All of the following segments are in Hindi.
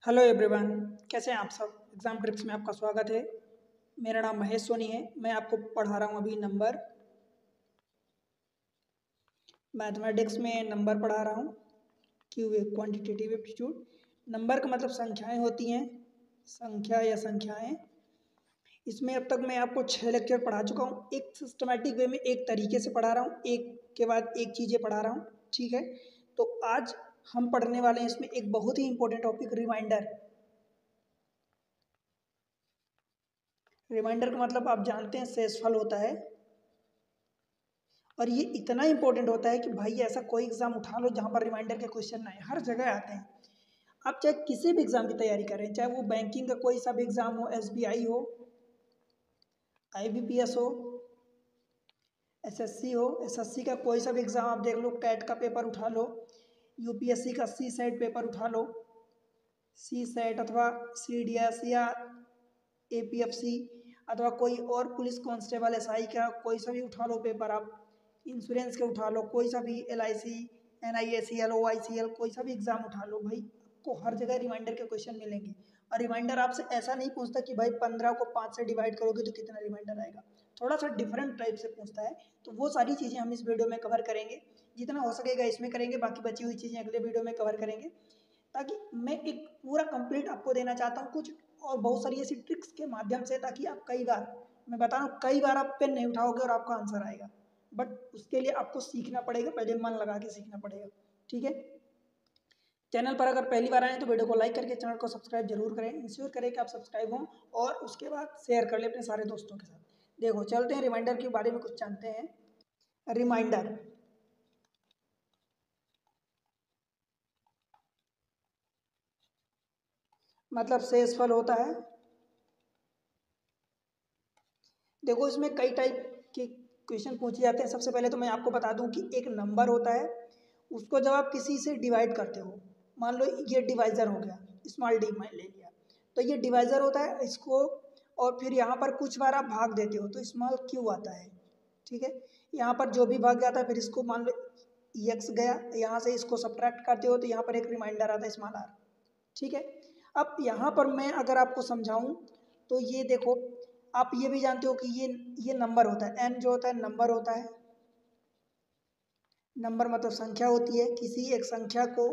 हेलो एवरीवन, कैसे हैं आप सब। एग्ज़ाम ट्रिक्स में आपका स्वागत है। मेरा नाम महेश सोनी है। मैं आपको पढ़ा रहा हूँ अभी मैथमेटिक्स में नंबर पढ़ा रहा हूँ। Quantitative aptitude. नंबर का मतलब संख्याएं होती हैं, संख्या या संख्याएं। इसमें अब तक मैं आपको 6 लेक्चर पढ़ा चुका हूँ। एक सिस्टमेटिक वे में एक तरीके से पढ़ा रहा हूँ, एक के बाद एक चीज़ें पढ़ा रहा हूँ। ठीक है, तो आज हम पढ़ने वाले हैं इसमें एक बहुत ही इंपॉर्टेंट टॉपिक, रिमाइंडर। रिमाइंडर का मतलब आप जानते हैं शेषफल होता है। और ये इतना इंपॉर्टेंट होता है कि भाई ऐसा कोई एग्जाम उठा लो जहाँ पर रिमाइंडर के क्वेश्चन ना आए। हर जगह आते हैं। आप चाहे किसी भी एग्जाम की तैयारी करें, चाहे वो बैंकिंग का कोई सा भी एग्जाम हो, एसबीआई हो, आईबीपीएस हो, एसएससी हो, एसएससी का कोई सा भी एग्जाम आप देख लो, कैट का पेपर उठा लो, यूपीएससी का सी सेट पेपर उठा लो, सी सेट अथवा सीडीएस या एपीएफसी अथवा कोई और पुलिस कांस्टेबल एसआई का कोई सा भी उठा लो पेपर, आप इंश्योरेंस के उठा लो, कोई सा भी एलआईसी, एनआईएसीएल, ओआईसीएल, कोई सा भी एग्जाम उठा लो, भाई आपको हर जगह रिमाइंडर के क्वेश्चन मिलेंगे। और रिमाइंडर आपसे ऐसा नहीं पूछता कि भाई 15 को 5 से डिवाइड करोगे तो कितना रिमाइंडर आएगा। थोड़ा सा डिफरेंट टाइप से पूछता है। तो वो सारी चीज़ें हम इस वीडियो में कवर करेंगे, जितना हो सकेगा इसमें करेंगे, बाकी बची हुई चीज़ें अगले वीडियो में कवर करेंगे। ताकि मैं एक पूरा कंप्लीट आपको देना चाहता हूँ कुछ और बहुत सारी ऐसी ट्रिक्स के माध्यम से, ताकि आप कई बार, मैं बता रहा हूँ, कई बार आप पेन नहीं उठाओगे और आपका आंसर आएगा। बट उसके लिए आपको सीखना पड़ेगा, पहले मन लगा के सीखना पड़ेगा। ठीक है, चैनल पर अगर पहली बार आए तो वीडियो को लाइक करके चैनल को सब्सक्राइब जरूर करें। इंश्योर करें कि आप सब्सक्राइब हों और उसके बाद शेयर कर लें अपने सारे दोस्तों के साथ। देखो चलते हैं, रिमाइंडर के बारे में कुछ जानते हैं। रिमाइंडर मतलब शेषफल होता है। देखो इसमें कई टाइप के क्वेश्चन पूछे जाते हैं। सबसे पहले तो मैं आपको बता दूं कि एक नंबर होता है, उसको जब आप किसी से डिवाइड करते हो, मान लो ये डिवाइज़र हो गया, स्मॉल डी मैं ले लिया, तो ये डिवाइज़र होता है इसको, और फिर यहाँ पर कुछ बार आप भाग देते हो तो स्मॉल क्यू आता है। ठीक है, यहाँ पर जो भी भाग जाता है फिर इसको मान लो एक्स गया, यहाँ से इसको सब्ट्रैक्ट करते हो तो यहाँ पर एक रिमाइंडर आता है स्मॉल आर। ठीक है, अब यहाँ पर मैं अगर आपको समझाऊं तो ये देखो, आप ये भी जानते हो कि ये नंबर होता है, एन जो होता है नंबर होता है। नंबर मतलब संख्या होती है, किसी एक संख्या को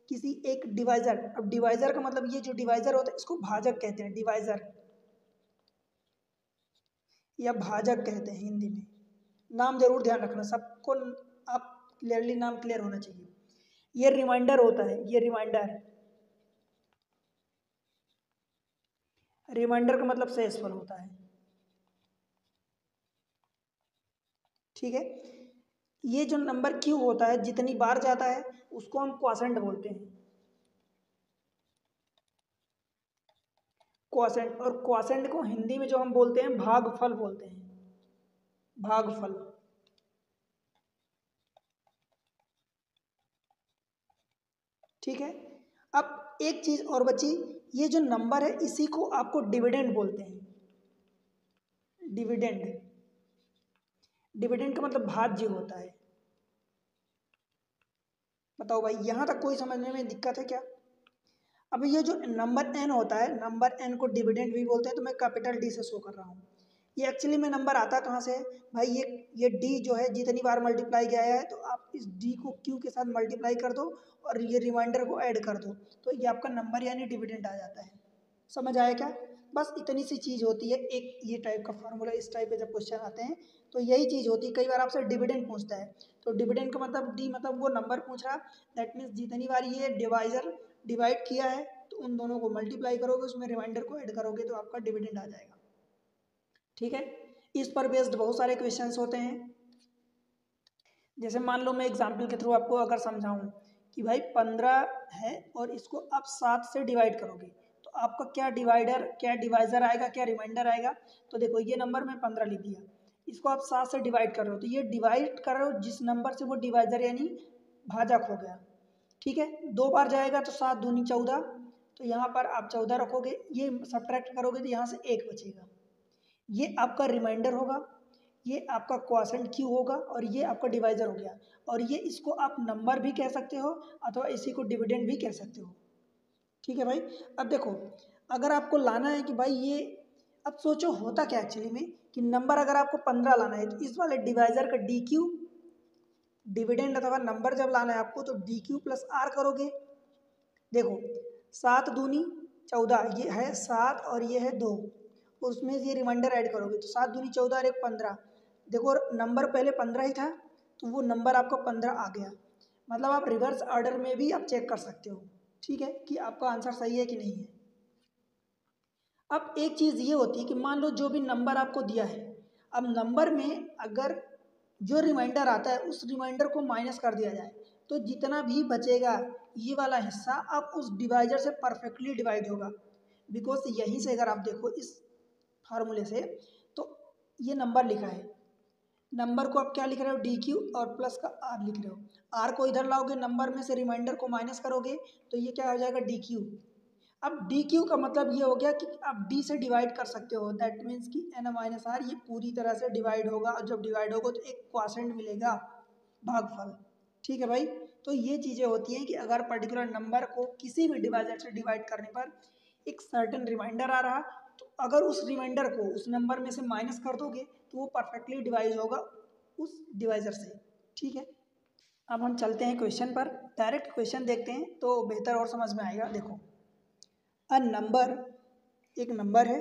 किसी एक डिवाइजर, अब डिवाइजर का मतलब ये जो डिवाइजर होता है इसको भाजक कहते हैं, डिवाइजर या भाजक कहते हैं हिंदी में। नाम जरूर ध्यान रखना सबको, आप क्लियरली नाम क्लियर होना चाहिए। ये रिमाइंडर होता है, ये रिमाइंडर, रिमाइंडर का मतलब शेषफल होता है। ठीक है, ये जो नंबर क्यू होता है जितनी बार जाता है उसको हम क्वॉशेंट बोलते हैं, क्वॉशेंट। और क्वॉशेंट को हिंदी में जो हम बोलते हैं भागफल बोलते हैं, भागफल। ठीक है, अब एक चीज और बची, ये जो नंबर है इसी को आपको डिविडेंड बोलते हैं, डिविडेंड। डिविडेंड का मतलब भाज्य होता है। बताओ भाई यहाँ तक कोई समझने में दिक्कत है क्या। अब ये जो नंबर एन होता है, नंबर एन को डिविडेंड भी बोलते हैं, तो मैं कैपिटल डी से शो कर रहा हूँ। ये एक्चुअली में नंबर आता कहाँ से है भाई, ये डी जो है जितनी बार मल्टीप्लाई गया है तो आप इस डी को क्यू के साथ मल्टीप्लाई कर दो और ये रिमाइंडर को ऐड कर दो, तो ये आपका नंबर यानी डिविडेंड आ जाता है। समझ आया क्या। बस इतनी सी चीज़ होती है, एक ये टाइप का फार्मूला, इस टाइप के जब क्वेश्चन आते हैं तो यही चीज़ होती है। कई बार आपसे डिविडेंड पूछता है, तो डिविडेंड का मतलब डी मतलब वो नंबर पूछ रहा, दैट मीन्स जितनी बार ये डिवाइजर डिवाइड किया है तो उन दोनों को मल्टीप्लाई करोगे, उसमें रिमाइंडर को ऐड करोगे तो आपका डिविडेंड आ जाएगा। ठीक है, इस पर बेस्ड बहुत सारे क्वेश्चंस होते हैं। जैसे मान लो मैं एग्जाम्पल के थ्रू आपको अगर समझाऊं कि भाई 15 है और इसको आप 7 से डिवाइड करोगे तो आपका क्या डिवाइडर, क्या डिवाइजर आएगा, क्या रिमाइंडर आएगा। तो देखो ये नंबर मैं 15 लिख दिया, इसको आप 7 से डिवाइड कर रहे हो तो ये डिवाइड कर रहे हो जिस नंबर से, वो डिवाइजर यानी भाजक हो गया। ठीक है, 2 बार जाएगा तो 7 दूनी 14, तो यहाँ पर आप 14 रखोगे, ये सब्ट्रैक्ट करोगे तो यहाँ से 1 बचेगा, ये आपका रिमाइंडर होगा, ये आपका क्वॉशेंट क्यू होगा और ये आपका डिवाइजर हो गया। और ये इसको आप नंबर भी कह सकते हो अथवा इसी को डिविडेंड भी कह सकते हो। ठीक है भाई। अब देखो, अगर आपको लाना है कि भाई ये, अब सोचो होता क्या एक्चुअली में कि नंबर अगर आपको 15 लाना है तो इस वाले डिवाइजर का डी क्यू, डिविडेंड अथवा नंबर जब लाना है आपको तो डी क्यू प्लस आर करोगे। देखो 7 दूनी 14, ये है 7 और ये है 2, उसमें ये रिमाइंडर ऐड करोगे तो 7 दूनी 14 और एक 15। देखो नंबर पहले 15 ही था तो वो नंबर आपको 15 आ गया। मतलब आप रिवर्स ऑर्डर में भी आप चेक कर सकते हो, ठीक है, कि आपका आंसर सही है कि नहीं है। अब एक चीज़ ये होती है कि मान लो जो भी नंबर आपको दिया है, अब नंबर में अगर जो रिमाइंडर आता है उस रिमाइंडर को माइनस कर दिया जाए तो जितना भी बचेगा ये वाला हिस्सा अब उस डिवाइजर से परफेक्टली डिवाइड होगा। बिकॉज यहीं से अगर आप देखो इस फार्मूले से तो ये नंबर लिखा है, नंबर को आप क्या लिख रहे हो डी क्यू और प्लस का आर लिख रहे हो। आर को इधर लाओगे, नंबर में से रिमाइंडर को माइनस करोगे तो ये क्या हो जाएगा डी क्यू। अब डी क्यू का मतलब ये हो गया कि आप डी से डिवाइड कर सकते हो, दैट मीन्स कि एन माइनस आर ये पूरी तरह से डिवाइड होगा और जब डिवाइड होगा तो एक क्वासेंट मिलेगा, भागफल। ठीक है भाई, तो ये चीज़ें होती हैं कि अगर पर्टिकुलर नंबर को किसी भी डिवाइजर से डिवाइड करने पर एक सर्टेन रिमाइंडर आ रहा तो अगर उस रिमाइंडर को उस नंबर में से माइनस कर दोगे तो वो परफेक्टली डिवाइड होगा उस डिवाइजर से। ठीक है, अब हम चलते हैं क्वेश्चन पर, डायरेक्ट क्वेश्चन देखते हैं तो बेहतर और समझ में आएगा। देखो अ नंबर, एक नंबर है,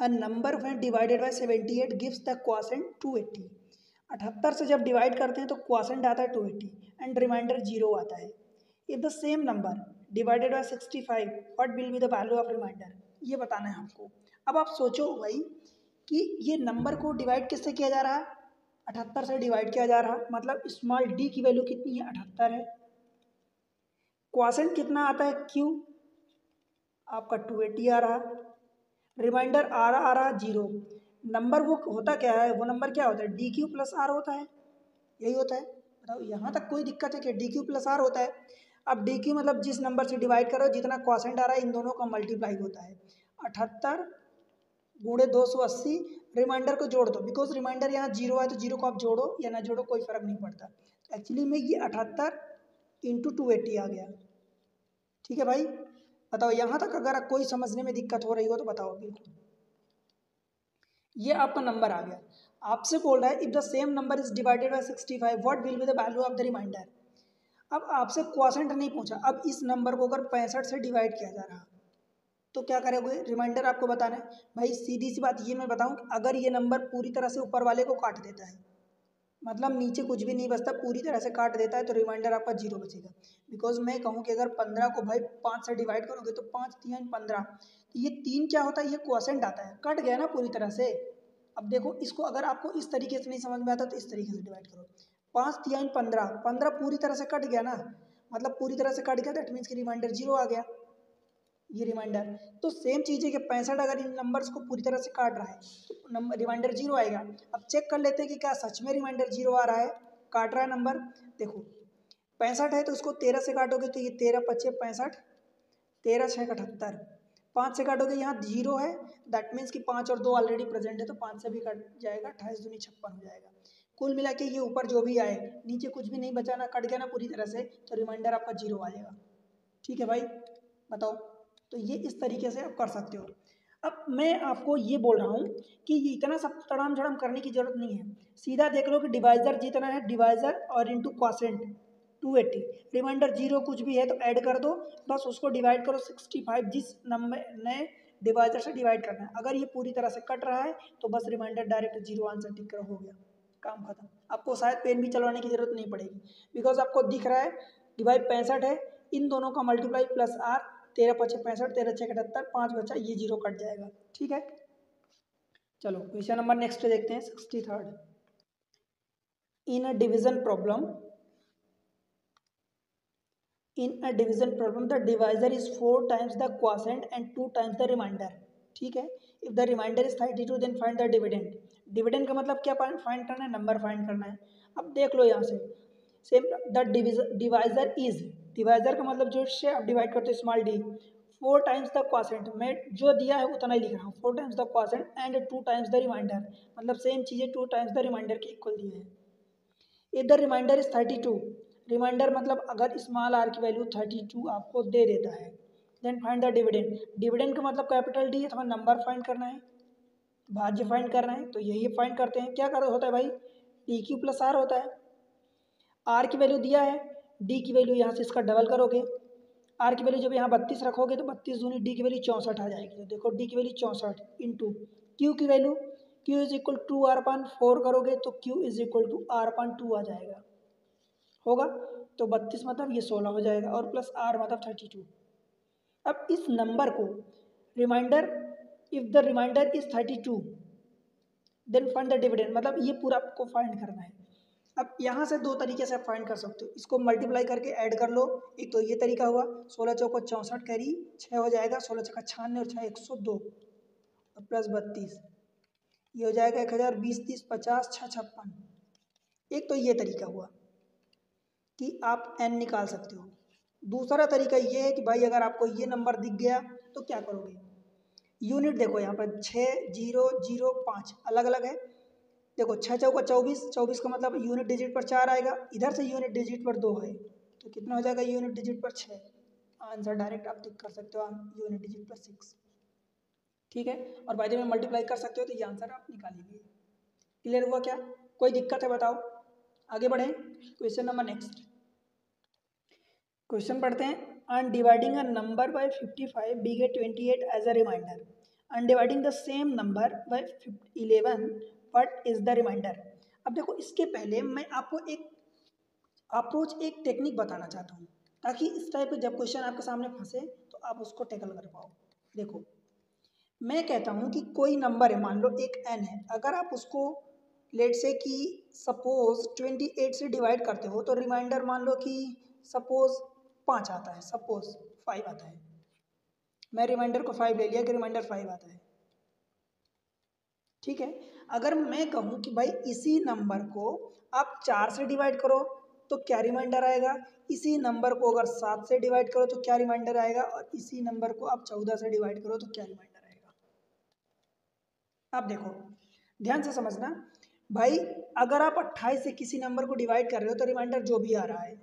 a number when divided bye 78 gives the quotient 280। 78 से जब डिवाइड करते हैं तो क्वोशेंट आता है 280 एंड रिमाइंडर 0 आता है। If the same number divided by 65 what will be the value of reminder, ये बताना है हमको। अब आप सोचो भाई कि ये नंबर को डिवाइड किससे किया जा रहा है, 78 से डिवाइड किया जा रहा, मतलब स्मॉल डी की वैल्यू कितनी है 78 है, क्वोशेंट कितना आता है क्यू आपका 280 आ रहा, रिमाइंडर आ रहा 0। नंबर वो होता क्या है, वो नंबर क्या होता है डी क्यू प्लस आर होता है, यही होता है। बताओ यहाँ तक कोई दिक्कत है कि डी क्यू प्लस आर होता है। अब डी क्यू मतलब जिस नंबर से डिवाइड करो जितना क्वोशेंट आ रहा है इन दोनों का मल्टीप्लाई होता है। 78 गुणे 280, रिमाइंडर को जोड़ दो, बिकॉज रिमाइंडर यहाँ 0 है तो 0 को आप जोड़ो या ना जोड़ो कोई फर्क नहीं पड़ता। तो एक्चुअली में ये 78 इंटू 280 आ गया। ठीक है भाई, बताओ यहाँ तक अगर कोई समझने में दिक्कत हो रही हो तो बताओ बिल्कुल। ये आपका नंबर आ गया, आपसे बोल रहा है if the same number is divided by 65 what will be the value of the reminder. अब आपसे क्वोशेंट नहीं पूछा, अब इस नंबर को अगर 65 से डिवाइड किया जा रहा तो क्या करोगे, रिमाइंडर आपको बताना है। भाई सीधी सी बात ये मैं बताऊं, अगर ये नंबर पूरी तरह से ऊपर वाले को काट देता है, मतलब नीचे कुछ भी नहीं बचता, पूरी तरह से काट देता है तो रिमाइंडर आपका 0 बचेगा। बिकॉज मैं कहूँ कि अगर 15 को भाई 5 से डिवाइड करोगे तो 5 3 15, तो ये 3 क्या होता है, ये क्वोशेंट आता है, कट गया ना पूरी तरह से। अब देखो इसको अगर आपको इस तरीके से नहीं समझ में आता तो इस तरीके से डिवाइड करो, 5 3 15, 15 पूरी तरह से कट गया ना, मतलब पूरी तरह से कट गया, दैट मीन्स कि रिमाइंडर 0 आ गया, ये रिमाइंडर। तो सेम चीज़ है कि 65 अगर इन नंबर्स को पूरी तरह से काट रहा है तो नंबर रिमाइंडर 0 आएगा। अब चेक कर लेते हैं कि क्या सच में रिमाइंडर 0 आ रहा है, काट रहा है नंबर। देखो 65 है तो उसको 13 से काटोगे तो ये 13 पच्चे 65, 13 6 78, 5 से काटोगे यहाँ 0 है, दैट मीन्स कि 5 और 2 ऑलरेडी प्रेजेंट है तो 5 से भी कट जाएगा, 28 दूनी 56 हो जाएगा। कुल मिला के ये ऊपर जो भी आए नीचे कुछ भी नहीं बचा ना, कट गया ना पूरी तरह से, तो रिमाइंडर आपका 0 आ जाएगा। ठीक है भाई, बताओ। तो ये इस तरीके से आप कर सकते हो। अब मैं आपको ये बोल रहा हूँ कि ये इतना सब तड़ाम झड़ाम करने की जरूरत नहीं है, सीधा देख लो कि डिवाइजर जितना है डिवाइजर और इंटू क्वोशेंट 280, रिमाइंडर 0 कुछ भी है तो ऐड कर दो, बस उसको डिवाइड करो 65, जिस नंबर नए डिवाइजर से डिवाइड करना है। अगर ये पूरी तरह से कट रहा है तो बस रिमाइंडर डायरेक्ट 0 आंसर टिक करो, हो गया काम खत्म। आपको शायद पेन भी चलवाने की जरूरत नहीं पड़ेगी, बिकॉज आपको दिख रहा है डिवाइड 65 है, इन दोनों का मल्टीप्लाई प्लस आर, 13 पच्चे 65, 13 छः 78, 5 बचा, ये 0 कट जाएगा। ठीक है, चलो क्वेश्चन नंबर नेक्स्ट देखते हैं 63rd। In a division problem, in a division problem the divisor is 4 times the quotient and 2 times the reminder. ठीक है, if the reminder is 32 then find the dividend. Dividend का मतलब क्या फाइंड करना है, नंबर फाइंड करना है। अब देख लो यहाँ से same, the divisor is, divisor का मतलब जो से आप डिवाइड करते हो small D, 4 times the quotient, मैं जो दिया है उतना ही लिख रहा हूँ, 4 times the quotient and 2 times the reminder, मतलब सेम चीज़ें 2 टाइम्स द रिमाइंडर की इक्वल दी है। If the reminder is 32, reminder मतलब अगर स्मॉल आर की वैल्यू 32 आपको दे देता है, then find the dividend. Dividend का मतलब कैपिटल डी है, तो नंबर फाइंड करना है, भाज्य फाइंड करना है, तो यही फाइंड करते हैं। क्या कर होता है भाई, डी क्यू प्लस आर होता है। आर की वैल्यू दिया है, डी की वैल्यू यहाँ से इसका डबल करोगे, आर की वैल्यू जब यहाँ 32 रखोगे तो 32 दूनी डी की वैल्यू 64 आ जाएगी। तो देखो डी की वैल्यू 64 इंटू क्यू की value, Q is equal to R upon 4 करोगे तो Q is equal to R upon 2 आ जाएगा, होगा। तो 32 मतलब ये 16 हो जाएगा और प्लस आर मतलब 32। अब इस नंबर को reminder, if the reminder is 32 then find the dividend, मतलब ये पूरा आपको फाइंड करना है। अब यहाँ से दो तरीके से आप फाइंड कर सकते हो, इसको मल्टीप्लाई करके ऐड कर लो। एक तो ये तरीका हुआ, 16 चौको 64 कैरी 6 हो जाएगा, 16 छक्का 96 और 6 102 और प्लस 32, ये हो जाएगा 1000, 20 30 50 6 56। एक तो ये तरीका हुआ कि आप n निकाल सकते हो। दूसरा तरीका ये है कि भाई अगर आपको ये नंबर दिख गया तो क्या करोगे, यूनिट देखो यहाँ पर 6 0 0 5 अलग अलग है। देखो 6 चौका 24, 24 का मतलब यूनिट डिजिट पर 4 आएगा, इधर से यूनिट डिजिट पर 2 है, तो कितना हो जाएगा यूनिट डिजिट पर 6। आंसर डायरेक्ट आप टिक कर सकते हो, यूनिट डिजिट पर 6, ठीक है। और बाय द वे मल्टीप्लाई कर सकते हो तो ये आंसर आप निकालेंगे। क्लियर हुआ क्या, कोई दिक्कत है बताओ, आगे बढ़ें। क्वेश्चन नंबर नेक्स्ट, क्वेश्चन पढ़ते हैं। On dividing a number by 55 we get 28 as a reminder, on dividing the same number by 11 what is the reminder. अब देखो इसके पहले मैं आपको एक अप्रोच, एक टेक्निक बताना चाहता हूँ, ताकि इस टाइप के जब क्वेश्चन आपके सामने फंसे तो आप उसको टैकल कर पाओ। देखो मैं कहता हूँ कि कोई नंबर है, मान लो एक n है, अगर आप उसको लेट से कि सपोज 28 से डिवाइड करते हो तो रिमाइंडर मान लो कि सपोज 5 आता है, सपोज 5 आता है, मैं रिमाइंडर को 5 ले लिया कि रिमाइंडर 5 आता है, ठीक है। अगर मैं कहूँ कि भाई इसी नंबर को आप 4 से डिवाइड करो तो क्या रिमाइंडर आएगा, इसी नंबर को अगर 7 से डिवाइड करो तो क्या रिमाइंडर आएगा, और इसी नंबर को आप 14 से डिवाइड करो तो क्या रिमाइंडर आएगा। अब देखो ध्यान से समझना भाई, अगर आप 28 से किसी नंबर को डिवाइड कर रहे हो तो रिमाइंडर जो भी आ रहा है,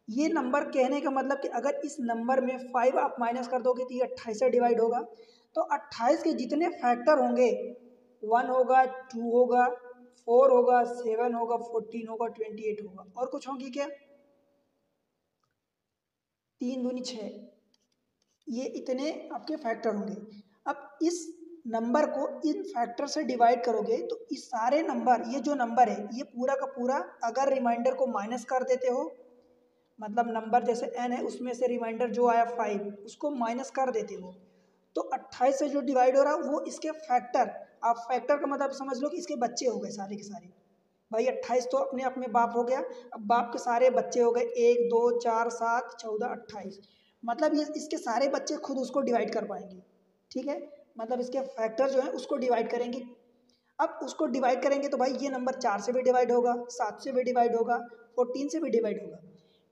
ये नंबर कहने का मतलब कि अगर इस नंबर में 5 आप माइनस कर दोगे तो ये 28 से डिवाइड होगा, तो 28 के जितने फैक्टर होंगे, 1 होगा, 2 होगा, 4 होगा, 7 होगा, 14 होगा, 28 होगा, और कुछ होंगी क्या, 3 दूनी 6, ये इतने आपके फैक्टर होंगे। अब इस नंबर को इन फैक्टर से डिवाइड करोगे तो इस सारे नंबर, ये जो नंबर है ये पूरा का पूरा, अगर रिमाइंडर को माइनस कर देते हो, मतलब नंबर जैसे n है उसमें से रिमाइंडर जो आया 5 उसको माइनस कर देते हो, तो 28 से जो डिवाइड हो रहा है वो इसके फैक्टर, आप फैक्टर का मतलब समझ लो कि इसके बच्चे हो गए सारे के सारे। भाई 28 तो अपने आप में बाप हो गया, अब बाप के सारे बच्चे हो गए 1 2 4 7 14 28, मतलब ये इसके सारे बच्चे खुद उसको डिवाइड कर पाएंगे, ठीक है। मतलब इसके फैक्टर जो है उसको डिवाइड करेंगे। अब उसको डिवाइड करेंगे तो भाई ये नंबर 4 से भी डिवाइड होगा, 7 से भी डिवाइड होगा, 14 से भी डिवाइड होगा।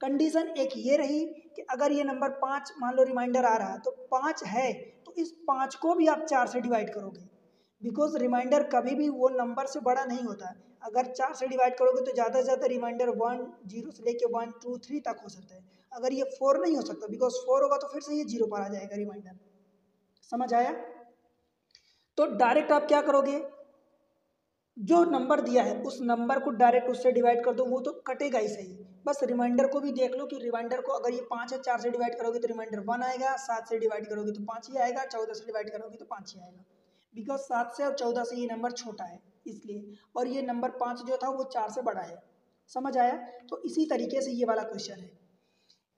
कंडीशन एक ये रही कि अगर ये नंबर 5 मान लो रिमाइंडर आ रहा है तो 5 है, तो इस 5 को भी आप 4 से डिवाइड करोगे, बिकॉज रिमाइंडर कभी भी वो नंबर से बड़ा नहीं होता है। अगर 4 से डिवाइड करोगे तो ज़्यादा से ज़्यादा रिमाइंडर 1 0 से लेके 1 2 3 तक हो सकता है, अगर ये 4 नहीं हो सकता, बिकॉज 4 होगा तो फिर से ये 0 पर आ जाएगा रिमाइंडर। समझ आया, तो डायरेक्ट आप क्या करोगे, जो नंबर दिया है उस नंबर को डायरेक्ट उससे डिवाइड कर दो, वो तो कटेगा ही सही। बस रिमाइंडर को भी देख लो कि रिमाइंडर को अगर ये 5 है, 4 से डिवाइड करोगे तो रिमाइंडर 1 आएगा, 7 से डिवाइड करोगे तो 5 ही आएगा, 14 से डिवाइड करोगे तो 5 ही आएगा, बिकॉज 7 से और 14 से ये नंबर छोटा है इसलिए, और ये नंबर 5 जो था वो 4 से बड़ा है। समझ आया, तो इसी तरीके से ये वाला क्वेश्चन है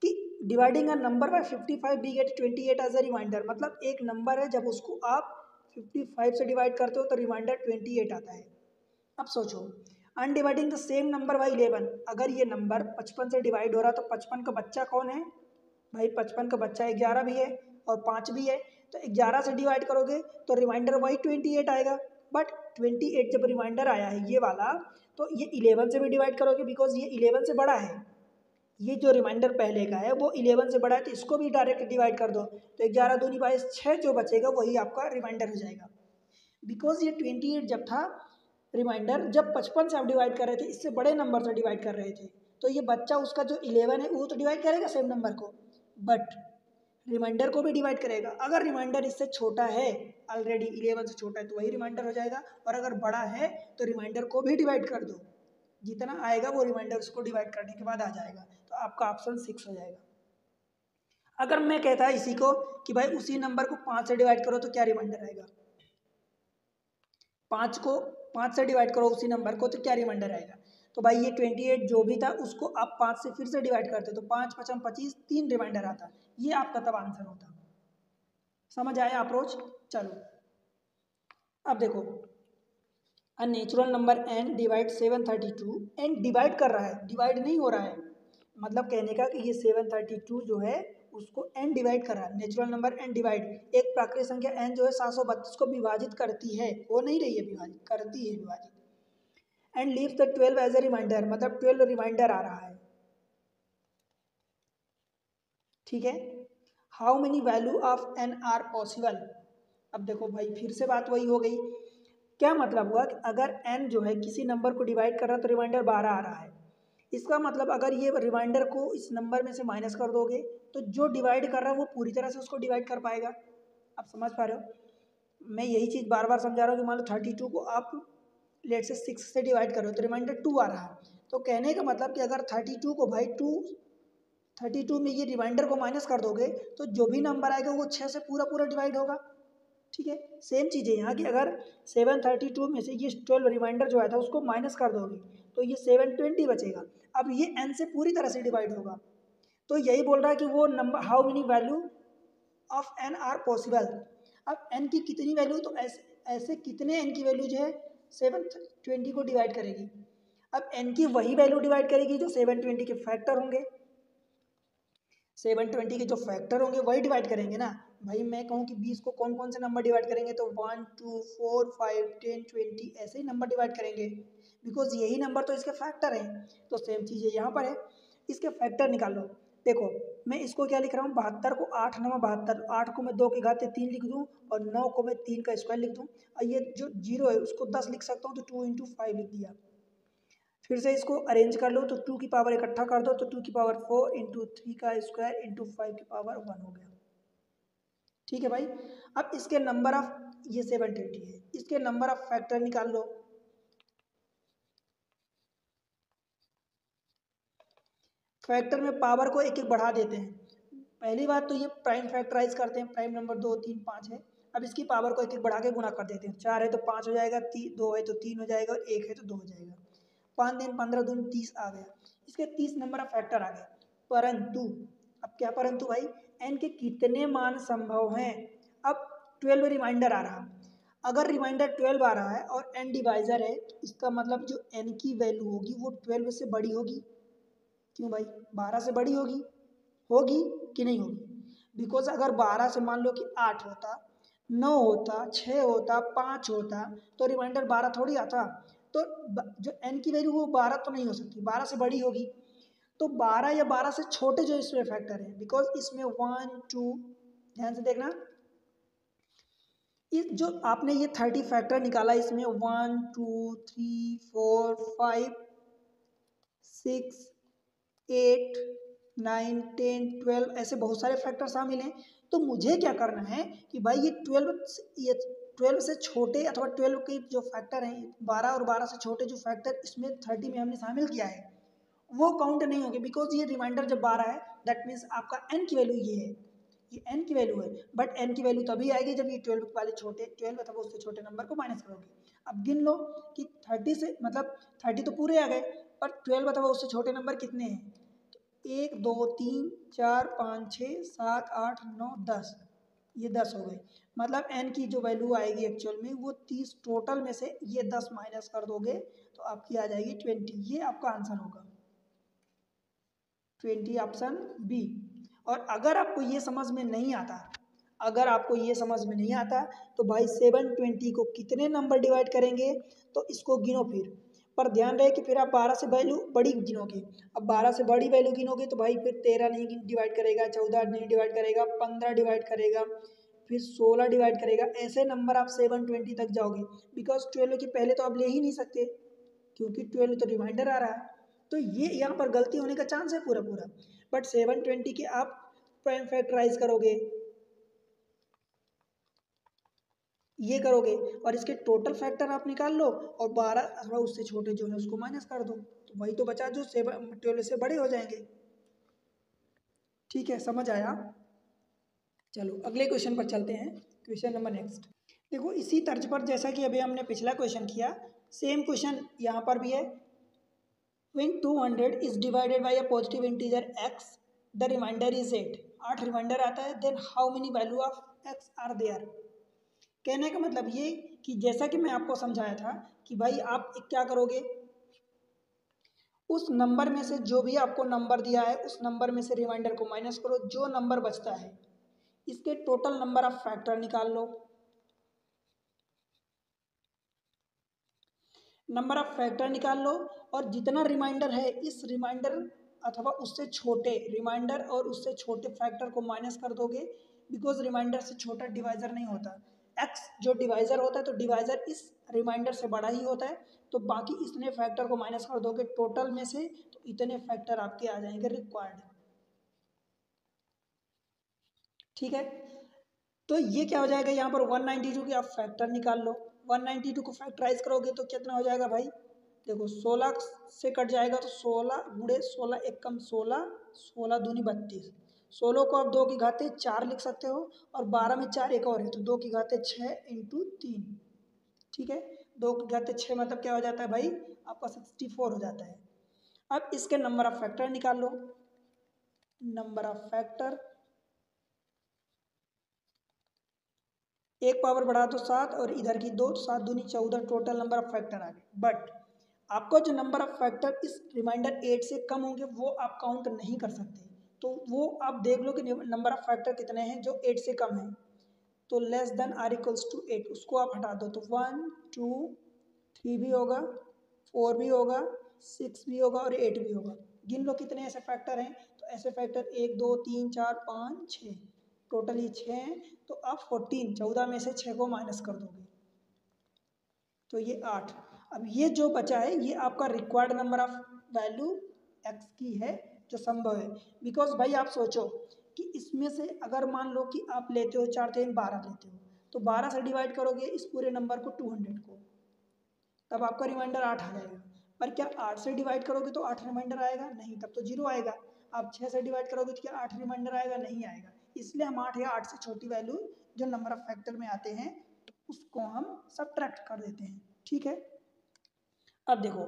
कि dividing a number by 55 we get 28 as a reminder, मतलब एक नंबर है जब उसको आप 55 से डिवाइड करते हो तो रिमाइंडर 28 आता है। अब सोचो अनडिवाइडिंग द सेम नंबर बाई 11, अगर ये नंबर 55 से डिवाइड हो रहा तो 55 का बच्चा कौन है, भाई 55 का बच्चा 11 भी है और 5 भी है, तो 11 से डिवाइड करोगे तो रिमाइंडर वही 28 आएगा। बट 28 जब रिमाइंडर आया है ये वाला, तो ये 11 से भी डिवाइड करोगे बिकॉज ये 11 से बड़ा है, ये जो रिमाइंडर पहले का है वो 11 से बड़ा है, तो इसको भी डायरेक्ट डिवाइड कर दो, तो 11 दूनी 22 6 जो बचेगा वही आपका रिमाइंडर हो जाएगा। बिकॉज ये 28 जब था रिमाइंडर, जब 55 से आप डिवाइड कर रहे थे, इससे बड़े नंबर से डिवाइड कर रहे थे, तो ये बच्चा उसका जो 11 है वो तो डिवाइड करेगा सेम नंबर को, बट रिमाइंडर को भी डिवाइड करेगा। अगर रिमाइंडर इससे छोटा है, ऑलरेडी 11 से छोटा है, तो वही रिमाइंडर हो जाएगा, और अगर बड़ा है तो रिमाइंडर को भी डिवाइड कर दो, जितना आएगा वो रिमाइंडर उसको डिवाइड करने के बाद आ जाएगा, तो आपका ऑप्शन 6 हो जाएगा। अगर मैं कहता इसी को कि भाई उसी नंबर को 5 से डिवाइड करो तो क्या रिमाइंडर आएगा, 5 को 5 से डिवाइड करो उसी नंबर को तो क्या रिमाइंडर आएगा, तो भाई ये 28 जो भी था उसको आप 5 से फिर से डिवाइड करते तो 5 5 25 3 रिमाइंडर आता, ये आपका तब आंसर होता। समझ आया अप्रोच। चलो अब देखो, a natural number n divide 732, n divide कर रहा है, डिवाइड नहीं हो रहा है, मतलब कहने का कि ये 732 जो है उसको n डिवाइड कर रहा है। नेचुरल नंबर n डिवाइड, एक प्राकृतिक संख्या n जो है 732 को विभाजित करती है, हो नहीं रही है विभाजित, करती है विभाजित, and leaves the 12 as a reminder, मतलब 12 रिमाइंडर आ रहा है, ठीक है। How many value of n are possible, अब देखो भाई फिर से बात वही हो गई, क्या मतलब हुआ कि अगर n जो है किसी नंबर को डिवाइड कर रहा है तो रिमाइंडर 12 आ रहा है, इसका मतलब अगर ये रिमाइंडर को इस नंबर में से माइनस कर दोगे तो जो डिवाइड कर रहा है वो पूरी तरह से उसको डिवाइड कर पाएगा। आप समझ पा रहे हो, मैं यही चीज़ बार बार समझा रहा हूँ कि मान लो 32 को आप लेट से 6 से डिवाइड करो तो रिमाइंडर 2 आ रहा है, तो कहने का मतलब कि अगर 32 को भाई 32 में ये रिमाइंडर को माइनस कर दोगे तो जो भी नंबर आएगा वो 6 से पूरा पूरा डिवाइड होगा, ठीक है। सेम चीज़ है यहाँ की, अगर 732 में से ये 12 रिमाइंडर जो आया था उसको माइनस कर दोगे तो ये 720 बचेगा, अब ये n से पूरी तरह से डिवाइड होगा, तो यही बोल रहा है कि वो number how many value of n are possible, अब n की कितनी वैल्यू, तो ऐसे कितने n की वैल्यू जो है 720 को डिवाइड करेगी, अब n की वही वैल्यू डिवाइड करेगी जो 720 के फैक्टर होंगे, 720 के जो फैक्टर होंगे वही डिवाइड करेंगे ना। भाई मैं कहूँ कि 20 को कौन कौन से नंबर डिवाइड करेंगे, तो 1 2 4 5 10 20 ऐसे ही नंबर डिवाइड करेंगे, बिकॉज यही नंबर तो इसके फैक्टर हैं, तो सेम चीज़ है यहाँ पर है, इसके फैक्टर निकालो। देखो मैं इसको क्या लिख रहा हूँ, 72 को 8 9 72, 8 को मैं 2 के घाते 3 लिख दूँ और 9 को मैं 3 का स्क्वायर लिख दूँ, और ये जो 0 है उसको 10 लिख सकता हूँ तो 2 × 5 लिख दिया, फिर से इसको अरेंज कर लो तो 2 की पावर इकट्ठा कर दो तो 2 की पावर 4 × 3 का स्क्वायर × 5 की पावर 1 हो गया, ठीक है भाई। अब इसके नंबर ऑफ, ये 720 है, इसके नंबर ऑफ फैक्टर निकाल लो। फैक्टर में पावर को एक एक बढ़ा देते हैं, पहली बात तो ये प्राइम फैक्टराइज करते हैं, प्राइम नंबर 2 3 5 है, अब इसकी पावर को एक एक बढ़ा के गुणा कर देते हैं, 4 है तो 5 हो जाएगा, 2 है तो 3 हो जाएगा और 1 है तो 2 हो जाएगा, 5 दिन 15 दूनी 30 आ गया, इसके 30 नंबर ऑफ फैक्टर आ गया, परंतु अब क्या परंतु भाई, n के कितने मान संभव हैं, अब 12 रिमाइंडर आ रहा, अगर रिमाइंडर 12 आ रहा है और n डिवाइजर है तो इसका मतलब जो n की वैल्यू होगी वो 12 से बड़ी होगी, क्यों भाई 12 से बड़ी होगी, होगी कि नहीं होगी, बिकॉज अगर 12 से मान लो कि 8 होता 9 होता 6 होता 5 होता तो रिमाइंडर 12 थोड़ी आता, तो जो n की वैल्यू वो 12 तो नहीं हो सकती, 12 से बड़ी होगी, तो 12 या 12 से छोटे जो इसमें फैक्टर है, बिकॉज इसमें 1 2, ध्यान से देखना, इस जो आपने ये 30 फैक्टर निकाला इसमें 1 2 3 4 5 6 8 9 10 12 ऐसे बहुत सारे फैक्टर शामिल हैं, तो मुझे क्या करना है कि भाई ये 12 से छोटे अथवा 12 के जो फैक्टर हैं 12 और 12 से छोटे जो फैक्टर इसमें 30 में हमने शामिल किया है वो काउंट नहीं होगी, बिकॉज ये रिमाइंडर जब 12 है दैट मीन्स आपका n की वैल्यू ये है, ये n की वैल्यू है, बट n की वैल्यू तभी आएगी जब ये 12 वाले छोटे 12 अथवा उससे छोटे नंबर को माइनस करोगे। अब गिन लो कि 30 से मतलब 30 तो पूरे आ गए, पर 12 अथवा उससे छोटे नंबर कितने हैं, तो 1 2 3 4 5 6 7 8 9 10, ये 10 हो गए, मतलब n की जो वैल्यू आएगी एक्चुअल में वो 30 टोटल में से ये 10 माइनस कर दोगे तो आपकी आ जाएगी 20, ये आपका आंसर होगा 20, ऑप्शन बी। और अगर आपको ये समझ में नहीं आता, अगर आपको ये समझ में नहीं आता तो भाई 720 को कितने नंबर डिवाइड करेंगे तो इसको गिनो फिर, पर ध्यान रहे कि फिर आप 12 से वैल्यू बड़ी गिनोगे, अब 12 से बड़ी वैल्यू गिनोगे तो भाई फिर 13 नहीं डिवाइड करेगा, 14 नहीं डिवाइड करेगा, 15 डिवाइड करेगा, फिर 16 डिवाइड करेगा, ऐसे नंबर आप 720 तक जाओगे, बिकॉज 12 के पहले तो आप ले ही नहीं सकते क्योंकि 12 तो रिमाइंडर आ रहा है, तो ये यहाँ पर गलती होने का चांस है पूरा पूरा। बट 720 के आप प्राइम फैक्टराइज करोगे, ये करोगे और इसके टोटल फैक्टर आप निकाल लो और 12 अथवा उससे छोटे जो है उसको माइनस कर दो, तो वही तो बचा जो 12 से बड़े हो जाएंगे। ठीक है, समझ आया? चलो अगले क्वेश्चन पर चलते हैं। क्वेश्चन नंबर नेक्स्ट देखो, इसी तर्ज पर जैसा कि अभी हमने पिछला क्वेश्चन किया, सेम क्वेश्चन यहाँ पर भी है। When 200 is divided by a positive integer x, the remainder is 8. 8 reminder आता है, then how many value of x are there? कहने का मतलब ये कि जैसा कि मैं आपको समझाया था कि भाई आप क्या करोगे, उस नंबर में से जो भी आपको नंबर दिया है उस नंबर में से रिमाइंडर को माइनस करो, जो नंबर बचता है इसके टोटल नंबर ऑफ फैक्टर निकाल लो। नंबर ऑफ फैक्टर निकाल लो और जितना रिमाइंडर है इस रिमाइंडर अथवा उससे छोटे रिमाइंडर और उससे छोटे फैक्टर को माइनस कर दोगे, बिकॉज रिमाइंडर से छोटा डिवाइजर नहीं होता। एक्स जो डिवाइजर होता है तो डिवाइजर इस रिमाइंडर से बड़ा ही होता है, तो बाकी इतने फैक्टर को माइनस कर दोगे टोटल में से, तो इतने फैक्टर आपके आ जाएंगे रिक्वायर्ड। ठीक है, तो ये क्या हो जाएगा, यहाँ पर 192 के आप फैक्टर निकाल लो। 192 को फैक्टराइज करोगे तो कितना हो जाएगा भाई, देखो 16 से कट जाएगा तो 16 गुड़े 16 एक कम 16, 16 दूनी 32। 16 को आप 2 की घाते 4 लिख सकते हो और 12 में 4 एक और है तो 2 की घाते 6 इंटू 3। ठीक है, 2 की घाते 6 मतलब क्या हो जाता है भाई आपका 64 हो जाता है। अब इसके नंबर ऑफ फैक्टर निकाल लो। नंबर ऑफ फैक्टर, एक पावर बढ़ा दो 7 और इधर की 2, 7 दूनी 14, टोटल नंबर ऑफ फैक्टर आ गए। बट आपका जो नंबर ऑफ फैक्टर इस रिमाइंडर 8 से कम होंगे वो आप काउंट नहीं कर सकते, तो वो आप देख लो कि नंबर ऑफ फैक्टर कितने हैं जो 8 से कम है। तो less than or equals to 8 उसको आप हटा दो, तो 1 2 3 भी होगा, 4 भी होगा, 6 भी होगा और 8 भी होगा। गिन लो कितने ऐसे फैक्टर हैं, तो ऐसे फैक्टर 1 2 3 4 5 6, टोटल ये 6 हैं। तो आप 14 में से 6 को माइनस कर दोगे तो ये 8। अब ये जो बचा है ये आपका required number of value x की है जो संभव है। बिकॉज भाई आप सोचो कि इसमें से अगर मान लो कि आप लेते हो 4 3 12 लेते हो, तो 12 से डिवाइड करोगे इस पूरे नंबर को 200 को, तब आपका रिमाइंडर 8 आ जाएगा। पर क्या 8 से डिवाइड करोगे तो 8 रिमाइंडर आएगा? नहीं, तब तो 0 आएगा। आप 6 से डिवाइड करोगे तो क्या 8 रिमाइंडर आएगा? नहीं आएगा। इसलिए हम 8 या 8 से छोटी वैल्यू जो नंबर ऑफ फैक्टर में आते हैं उसको हम सब्ट्रैक्ट कर देते हैं। ठीक है, अब देखो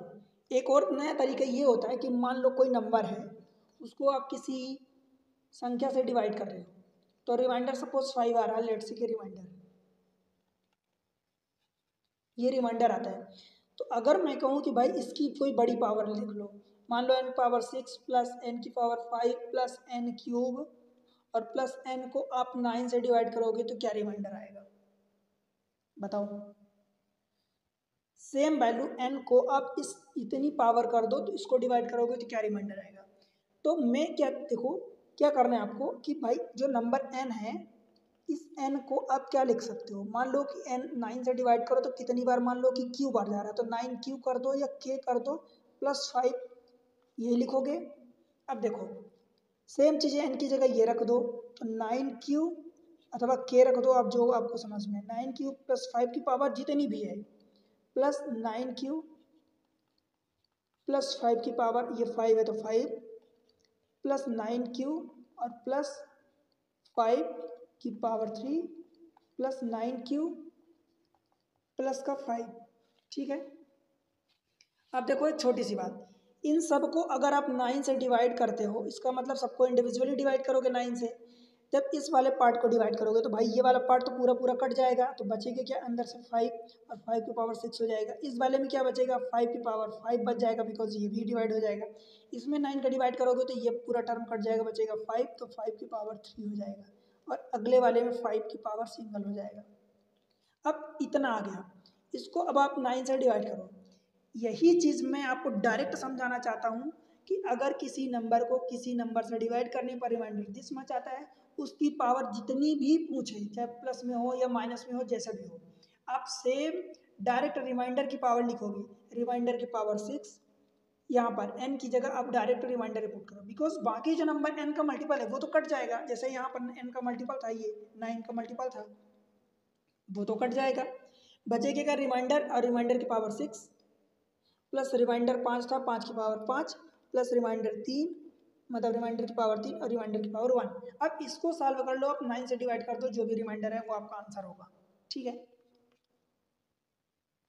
एक और नया तरीका ये होता है कि मान लो कोई नंबर है उसको आप किसी संख्या से डिवाइड कर रहे हो, तो रिमाइंडर सपोज 5 आ रहा है, लेट्स से के रिमाइंडर, ये रिमाइंडर आता है। तो अगर मैं कहूँ कि भाई इसकी कोई बड़ी पावर लिख लो, मान लो n पावर 6 प्लस n की पावर 5 प्लस n क्यूब और प्लस n को आप 9 से डिवाइड करोगे तो क्या रिमाइंडर आएगा बताओ? सेम वैल्यू n को आप इस इतनी पावर कर दो तो इसको डिवाइड करोगे तो क्या रिमाइंडर आएगा? तो मैं क्या देखो क्या करना है आपको कि भाई जो नंबर n है इस n को आप क्या लिख सकते हो, मान लो कि n 9 से डिवाइड करो तो कितनी बार, मान लो कि q बार जा रहा है तो 9 क्यू कर दो या k कर दो प्लस 5 ये लिखोगे। अब देखो सेम चीज़ें n की जगह ये रख दो तो 9 क्यू अथवा k रख दो, आप जो आपको समझ में 9 क्यू प्लस 5 की पावर जितनी भी है प्लस 9 क्यू प्लस 5 की पावर ये 5 है तो 5 प्लस 9 क्यू और प्लस 5 की पावर 3 प्लस 9 क्यू प्लस का 5। ठीक है, अब देखो एक छोटी सी बात, इन सब को अगर आप 9 से डिवाइड करते हो इसका मतलब सबको इंडिविजुअली डिवाइड करोगे 9 से, जब इस वाले पार्ट को डिवाइड करोगे तो भाई ये वाला पार्ट तो पूरा पूरा कट जाएगा, तो बचेगा क्या अंदर से 5 और 5 की पावर 6 हो जाएगा। इस वाले में क्या बचेगा 5 की पावर 5 बच जाएगा बिकॉज ये भी डिवाइड हो जाएगा। इसमें 9 का डिवाइड करोगे तो ये पूरा टर्म कट जाएगा, बचेगा 5, तो 5 की पावर 3 हो जाएगा और अगले वाले में 5 की पावर सिंगल हो जाएगा। अब इतना आ गया, इसको अब आप 9 से डिवाइड करो। यही चीज़ मैं आपको डायरेक्ट समझाना चाहता हूँ कि अगर किसी नंबर को किसी नंबर से डिवाइड करने पर रिमाइंडर दिस मच आता है, उसकी पावर जितनी भी पूछे चाहे प्लस में हो या माइनस में हो जैसा भी हो, आप सेम डायरेक्ट रिमाइंडर की पावर लिखोगे, रिमाइंडर की पावर 6 यहाँ पर n की जगह आप डायरेक्ट रिमाइंडर रिपोर्ट करो, बिकॉज बाकी जो नंबर n का मल्टीपल है वो तो कट जाएगा। जैसे यहाँ पर n का मल्टीपल था, ये 9 का मल्टीपल था, वो तो कट जाएगा। बचेगा क्या? रिमाइंडर, और रिमाइंडर की पावर 6 प्लस रिमाइंडर 5 था, 5 की पावर 5 प्लस रिमाइंडर 3, मतलब रिमाइंडर की पावर 3 और रिमाइंडर की पावर 1। अब इसको सॉल्व कर लो, आप 9 से डिवाइड कर दो, जो भी रिमाइंडर है वो आपका आंसर होगा। ठीक है,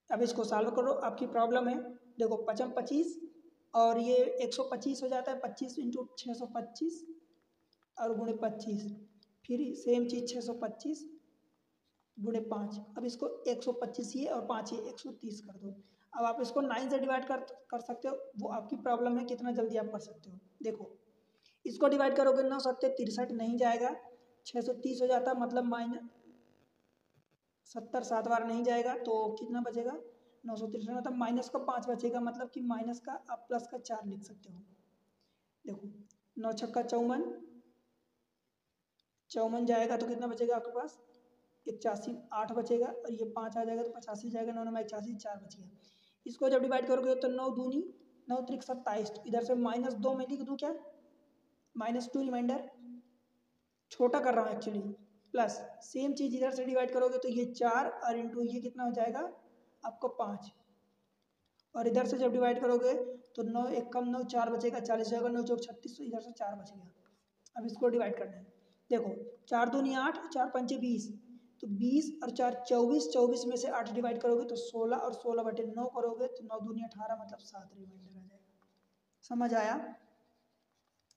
अब इसको सॉल्व करो। आपकी प्रॉब्लम है, देखो 55 25 और ये 125 हो जाता है, 25 इंटू 625 और गुणे 25, फिर सेम चीज़ 625 गुणे 5। अब इसको 125 ये और 5 ये 130 कर दो। अब आप इसको 9 से डिवाइड कर सकते हो, वो आपकी प्रॉब्लम है कितना जल्दी आप कर सकते हो। देखो इसको डिवाइड करोगे 9 7 63 नहीं जाएगा, 630 हो जाता, मतलब माइनस 70 7 बार नहीं जाएगा, तो कितना बचेगा? 963, मतलब माइनस का 5 बचेगा, मतलब कि माइनस का आप प्लस का 4 लिख सकते हो। देखो 9 छक्का 54, 54 जाएगा तो कितना बचेगा आपके पास? 81, 8 बचेगा, और ये 5 आ जाएगा तो 85 जाएगा, 9 9 81, 4 बच गया। इसको जब डिवाइड करोगे तो 9 दूनी 9 त्रिक 27, इधर से -2 में लिख दूँ क्या? -2 रिमाइंडर, छोटा कर रहा हूँ एक्चुअली, प्लस सेम चीज़ इधर से डिवाइड करोगे तो ये 4 और इंटू ये कितना हो जाएगा आपको 5, और इधर से जब डिवाइड करोगे तो 9 1 कम 9 4 बचेगा, 40 जाएगा, 9 चौक 36, तो इधर से 4 बच गया। अब इसको डिवाइड करना है। देखो 4 दूनी 8, 4 पंचे 20, तो 20 और 4 24, 24 में से 8 डिवाइड करोगे तो 16, और 16 बटे 9 करोगे तो 9 दूनी 18, मतलब 7 रिमाइंडर आ जाएगा। समझ आया?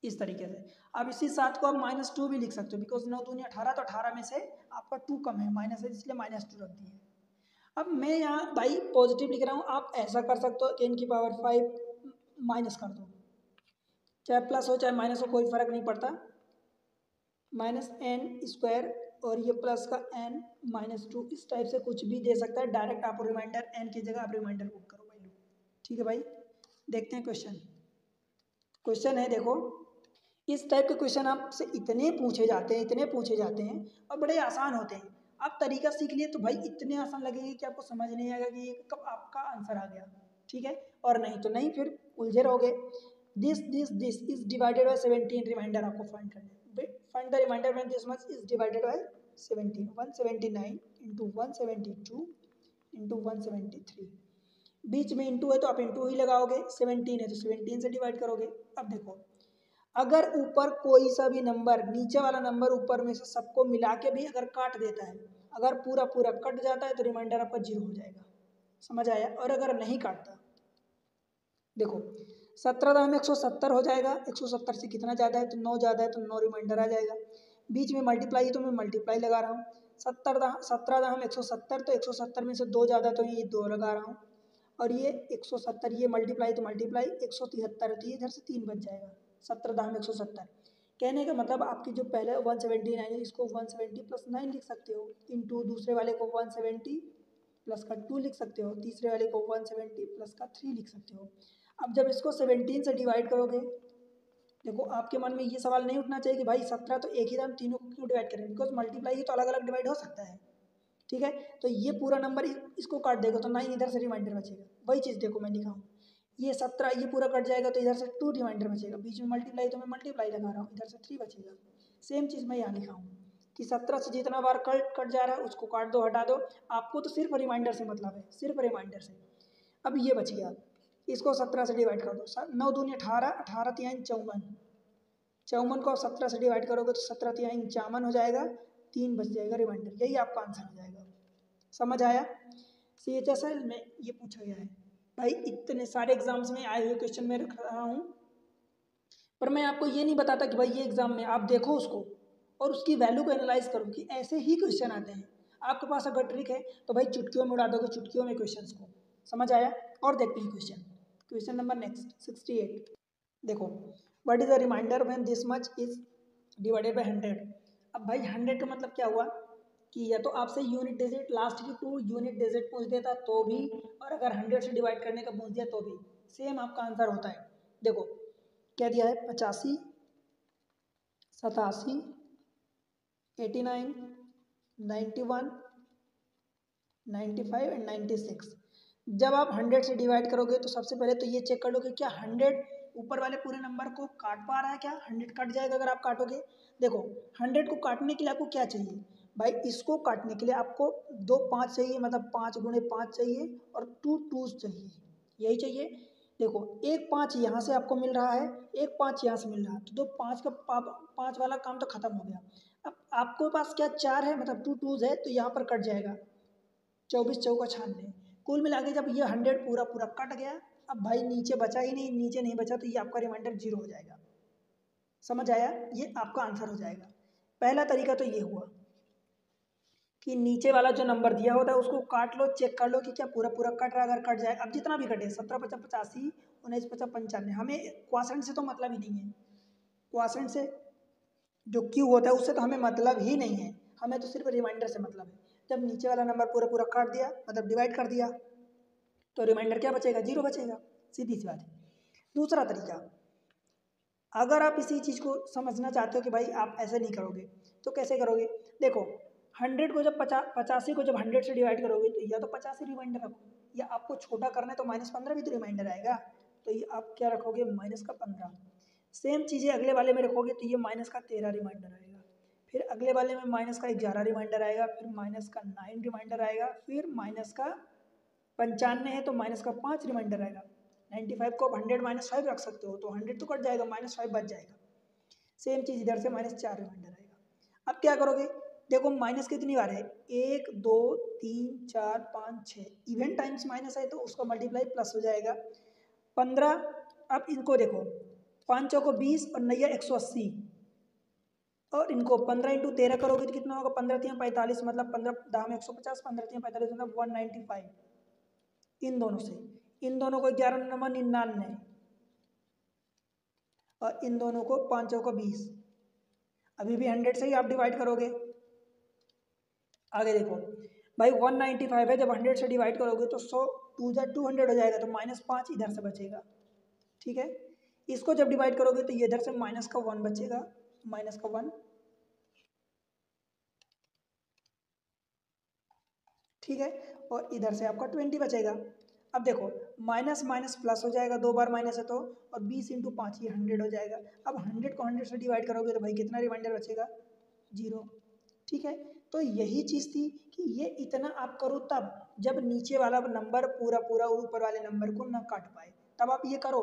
इस तरीके से आप इसी 7 को आप -2 भी लिख सकते हो, बिकॉज 9 दूनी 18, तो 18 में से आपका 2 कम है, माइनस है, इसलिए -2 रख दिए। अब मैं यहाँ भाई पॉजिटिव लिख रहा हूँ, आप ऐसा कर सकते हो कि n की पावर 5 माइनस कर दो, चाहे प्लस हो चाहे माइनस हो, कोई फर्क नहीं पड़ता, -n² और ये प्लस का n -2, इस टाइप से कुछ भी दे सकता है। डायरेक्ट आप रिमाइंडर n की जगह आप रिमाइंडर पुट करो वैल्यू। ठीक है भाई, देखते हैं क्वेश्चन। क्वेश्चन है, देखो इस टाइप के क्वेश्चन आपसे इतने पूछे जाते हैं, इतने पूछे जाते हैं, और बड़े आसान होते हैं। आप तरीका सीख लिए तो भाई इतने आसान लगेंगे कि आपको समझ नहीं आएगा कि ये कब आपका आंसर आ गया। ठीक है, और नहीं तो नहीं, फिर उलझे रहोगे। This is divided by 17, reminder आपको फाइंड करना है। Find the reminder when this much is divided by 17, 179 into 172 into 173, बीच में इंटू है तो आप इंटू ही लगाओगे, 17 है तो 17 से डिवाइड करोगे। अब देखो अगर ऊपर कोई सा भी नंबर, नीचे वाला नंबर ऊपर में से सबको मिला के भी अगर काट देता है, अगर पूरा पूरा कट जाता है तो रिमाइंडर आपका 0 हो जाएगा। समझ आया? और अगर नहीं काटता, देखो 17 दाम 170 हो जाएगा, 170 से कितना ज़्यादा है तो 9 ज़्यादा है, तो 9 रिमाइंडर आ जाएगा। बीच में मल्टीप्लाई, तो मैं मल्टीप्लाई लगा रहा हूँ। 17 दाम 170, तो 170 में से 2 ज़्यादा, तो ये 2 लगा रहा हूँ। और ये 170, ये मल्टीप्लाई तो मल्टीप्लाई, 173, तो ये इधर से 3 बच जाएगा। 17 दाम 170, कहने का मतलब आपकी जो पहले 179 है, इसको 170 प्लस 9 लिख सकते हो, इंटू दूसरे वाले को 170 प्लस का 2 लिख सकते हो, तीसरे वाले को 170 प्लस का 3 लिख सकते हो। अब जब इसको 17 से डिवाइड करोगे, देखो आपके मन में ये सवाल नहीं उठना चाहिए कि भाई 17 तो एक ही दाम, तीनों को क्यों डिवाइड करें, बिकॉज मल्टीप्लाई तो अलग अलग डिवाइड हो सकता है। ठीक है, तो ये पूरा नंबर इसको काट देगा तो 9 इधर से रिमाइंडर बचेगा। वही चीज़ देखो मैं लिखा हूँ, ये 17 ये पूरा कट जाएगा तो इधर से 2 रिमाइंडर बचेगा, बीच में मल्टीप्लाई तो मैं मल्टीप्लाई लगा रहा हूँ, इधर से 3 बचेगा। सेम चीज़ मैं यहाँ लिखा हूँ कि 17 से जितना बार कट जा रहा है उसको काट दो, हटा दो, आपको तो सिर्फ रिमाइंडर से मतलब है, सिर्फ रिमाइंडर से। अब ये बच गया, इसको 17 से डिवाइड कर दो, 9 दूनी 18, 18 तिहाई 54, 54 को 17 से डिवाइड करोगे तो 17 तिहाई 54 हो जाएगा, 3 बच जाएगा रिमाइंडर, यही आपका आंसर हो जाएगा। समझ आया? CHSL में ये पूछा गया है भाई, इतने सारे एग्जाम्स में आए हुए क्वेश्चन मैं रख रहा हूँ, पर मैं आपको ये नहीं बताता कि भाई ये एग्जाम में आप देखो उसको और उसकी वैल्यू को एनालाइज करो कि ऐसे ही क्वेश्चन आते हैं। आपके पास अगर ट्रिक है तो भाई चुटकियों में उड़ा दोगे, चुटकियों में क्वेश्चंस को। समझ आया? और देखते हैं क्वेश्चन। Question number next 68। देखो what is the reminder when this much is divided by 100। अब भाई 100 का मतलब क्या हुआ कि या तो आपसे यूनिट डिजिट, लास्ट की 2 यूनिट डिजिट पूछ देता तो भी, और अगर 100 से डिवाइड करने का पूछ दिया तो भी सेम आपका आंसर होता है। देखो क्या दिया है, 85, 87, 89, 91, 95 एंड 96। जब आप 100 से डिवाइड करोगे तो सबसे पहले तो ये चेक कर लो कि क्या 100 ऊपर वाले पूरे नंबर को काट पा रहा है, क्या 100 कट जाएगा अगर आप काटोगे। देखो 100 को काटने के लिए आपको क्या चाहिए भाई, इसको काटने के लिए आपको दो 5 चाहिए, मतलब 5 गुणे 5 चाहिए और 2 2 चाहिए, यही चाहिए। देखो एक 5 यहाँ से आपको मिल रहा है, एक 5 यहाँ से मिल रहा है, तो दो 5 का 5 वाला काम तो खत्म हो गया। अब आपको पास क्या 4 है, मतलब 2 2 है, तो यहाँ पर कट जाएगा 24 चौका 96। कुल मिला के जब ये 100 पूरा पूरा कट गया, अब भाई नीचे बचा ही नहीं, नीचे नहीं बचा तो ये आपका रिमाइंडर 0 हो जाएगा। समझ आया, ये आपका आंसर हो जाएगा। पहला तरीका तो ये हुआ कि नीचे वाला जो नंबर दिया होता है उसको काट लो, चेक कर लो कि क्या पूरा पूरा कट रहा है। अगर कट जाए, अब जितना भी कटे 17 50 85 19 50 95, हमें क्वासेंट से तो मतलब ही नहीं है। क्वासेंट से जो क्यू होता है उससे तो हमें मतलब ही नहीं है, हमें तो सिर्फ रिमाइंडर से मतलब है। जब नीचे वाला नंबर पूरा पूरा काट दिया, मतलब डिवाइड कर दिया, तो रिमाइंडर क्या बचेगा, 0 बचेगा, सीधी सी बात है। दूसरा तरीका, अगर आप इसी चीज़ को समझना चाहते हो कि भाई आप ऐसे नहीं करोगे तो कैसे करोगे। देखो 100 को जब 85 को जब 100 से डिवाइड करोगे तो या तो 50 ही रिमाइंडर रखो, या आपको छोटा करना है तो -15 भी तो रिमाइंडर आएगा, तो ये आप क्या रखोगे -15। सेम चीज़ें अगले वाले में रखोगे तो ये -13 रिमाइंडर आएगा, फिर अगले वाले में -11 रिमाइंडर आएगा, फिर -9 रिमाइंडर आएगा, फिर -95 है तो -5 रिमाइंडर आएगा। 95 को आप 100 -5 रख सकते हो, तो 100 तो कट जाएगा, -5 बच जाएगा। सेम चीज़ इधर से -4 रिमाइंडर आएगा। अब क्या करोगे, देखो माइनस कितनी बार है, 1 2 3 4 5 6, इवन टाइम्स माइनस है तो उसका मल्टीप्लाई प्लस हो जाएगा 15। अब इनको देखो, 5 चौको 20 और नैया 180, और इनको 15 इंटू 13 करोगे तो कितना होगा, 15 3 45, मतलब 15 दाम 150, 15 3 45 मतलब 195। इन दोनों से, इन दोनों को 11 नंबर 99, और इन दोनों को 5 चौका 20, अभी भी 100 से ही आप डिवाइड करोगे। आगे देखो भाई 195 है, जब 100 से डिवाइड करोगे तो 100 2 200 हो जाएगा, तो -5 इधर से बचेगा, ठीक है। इसको जब डिवाइड करोगे तो ये इधर से माइनस का 1 बचेगा, माइनस का 1, ठीक है, और इधर से आपका 20 बचेगा। अब देखो माइनस माइनस प्लस हो जाएगा, दो बार माइनस है तो, और 20 इंटू 5 ये 100 हो जाएगा। अब 100 को 100 से डिवाइड करोगे तो भाई कितना रिमाइंडर बचेगा, 0, ठीक है। तो यही चीज़ थी कि ये इतना आप करो तब, जब नीचे वाला नंबर पूरा पूरा ऊपर वाले नंबर को ना काट पाए, तब आप ये करो।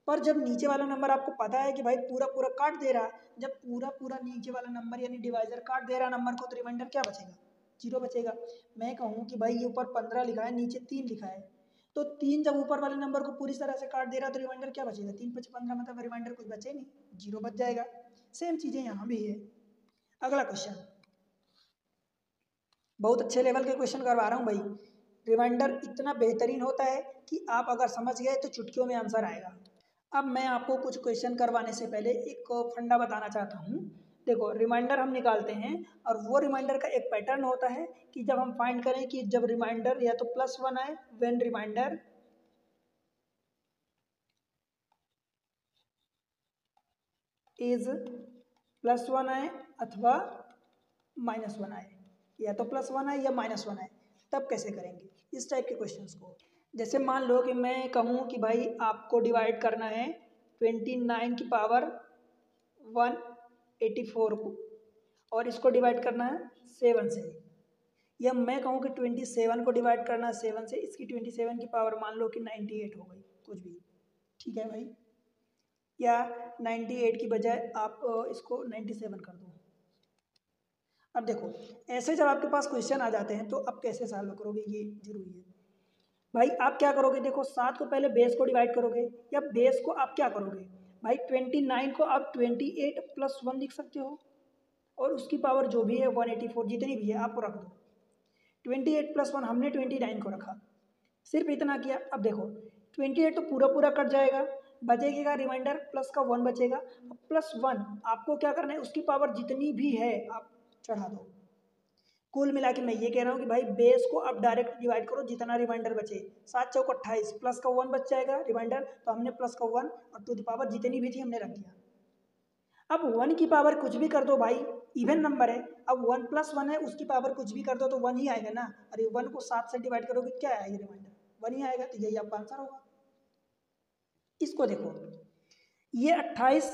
पर जब नीचे वाला नंबर आपको पता है कि भाई पूरा पूरा काट दे रहा, जब पूरा पूरा नीचे वाला नंबर यानी डिवाइजर काट दे रहा नंबर को, तो रिमाइंडर क्या बचेगा, 0 बचेगा। मैं कहूँ कि भाई ये ऊपर 15 लिखा है, नीचे 3 लिखा है, तो 3 जब ऊपर वाले नंबर को पूरी तरह से काट दे रहा तो रिमाइंडर क्या बचेगा, 3 5 15, मतलब रिमाइंडर कुछ बचे नहीं, 0 बच जाएगा। सेम चीज़ें यहाँ भी है। अगला क्वेश्चन, बहुत अच्छे लेवल के क्वेश्चन करवा रहा हूँ भाई। रिमाइंडर इतना बेहतरीन होता है कि आप अगर समझ गए तो चुटकियों में आंसर आएगा। अब मैं आपको कुछ क्वेश्चन करवाने से पहले एक फंडा बताना चाहता हूँ। देखो रिमाइंडर हम निकालते हैं, और वो रिमाइंडर का एक पैटर्न होता है कि जब हम फाइंड करें कि जब रिमाइंडर या तो +1 आए, व्हेन रिमाइंडर इज +1 आए अथवा -1 आए, या तो +1 आए या -1 आए, तब कैसे करेंगे इस टाइप के क्वेश्चंस को। जैसे मान लो कि मैं कहूँ कि भाई आपको डिवाइड करना है 29 की पावर 184 को, और इसको डिवाइड करना है 7 से, या मैं कहूँ कि 27 को डिवाइड करना है 7 से, इसकी 27 की पावर मान लो कि 98 हो गई, कुछ भी, ठीक है भाई, या 98 की बजाय आप इसको 97 कर दो। अब देखो ऐसे जब आपके पास क्वेश्चन आ जाते हैं तो आप कैसे सॉल्व करोगे, ये जरूरी है भाई। आप क्या करोगे, देखो 7 को पहले बेस को डिवाइड करोगे, या बेस को आप क्या करोगे भाई, 29 को आप 28 + 1 लिख सकते हो, और उसकी पावर जो भी है 184 जितनी भी है आप रख दो। 28 + 1 हमने 29 को रखा, सिर्फ इतना किया। अब देखो 28 तो पूरा पूरा कट जाएगा, बचेगा रिमाइंडर प्लस का 1 बचेगा, +1 आपको क्या करना है, उसकी पावर जितनी भी है आप चढ़ा दो। कुल मिला के मैं ये कह रहा हूँ कि भाई बेस को आप डायरेक्ट डिवाइड करो, जितना रिमाइंडर बचे, 7 चौक 28, प्लस का 1 बच जाएगा रिमाइंडर, तो हमने प्लस का 1 और टू द पावर जितनी भी थी हमने रख दिया। अब 1 की पावर कुछ भी कर दो भाई, इवन नंबर है, अब 1 + 1 है, उसकी पावर कुछ भी कर दो तो 1 ही आएगा ना। अरे 1 को 7 से डिवाइड करोगे क्या आएगा रिमाइंडर, 1 ही आएगा, तो यही आपका आंसर होगा। इसको देखो, ये 28,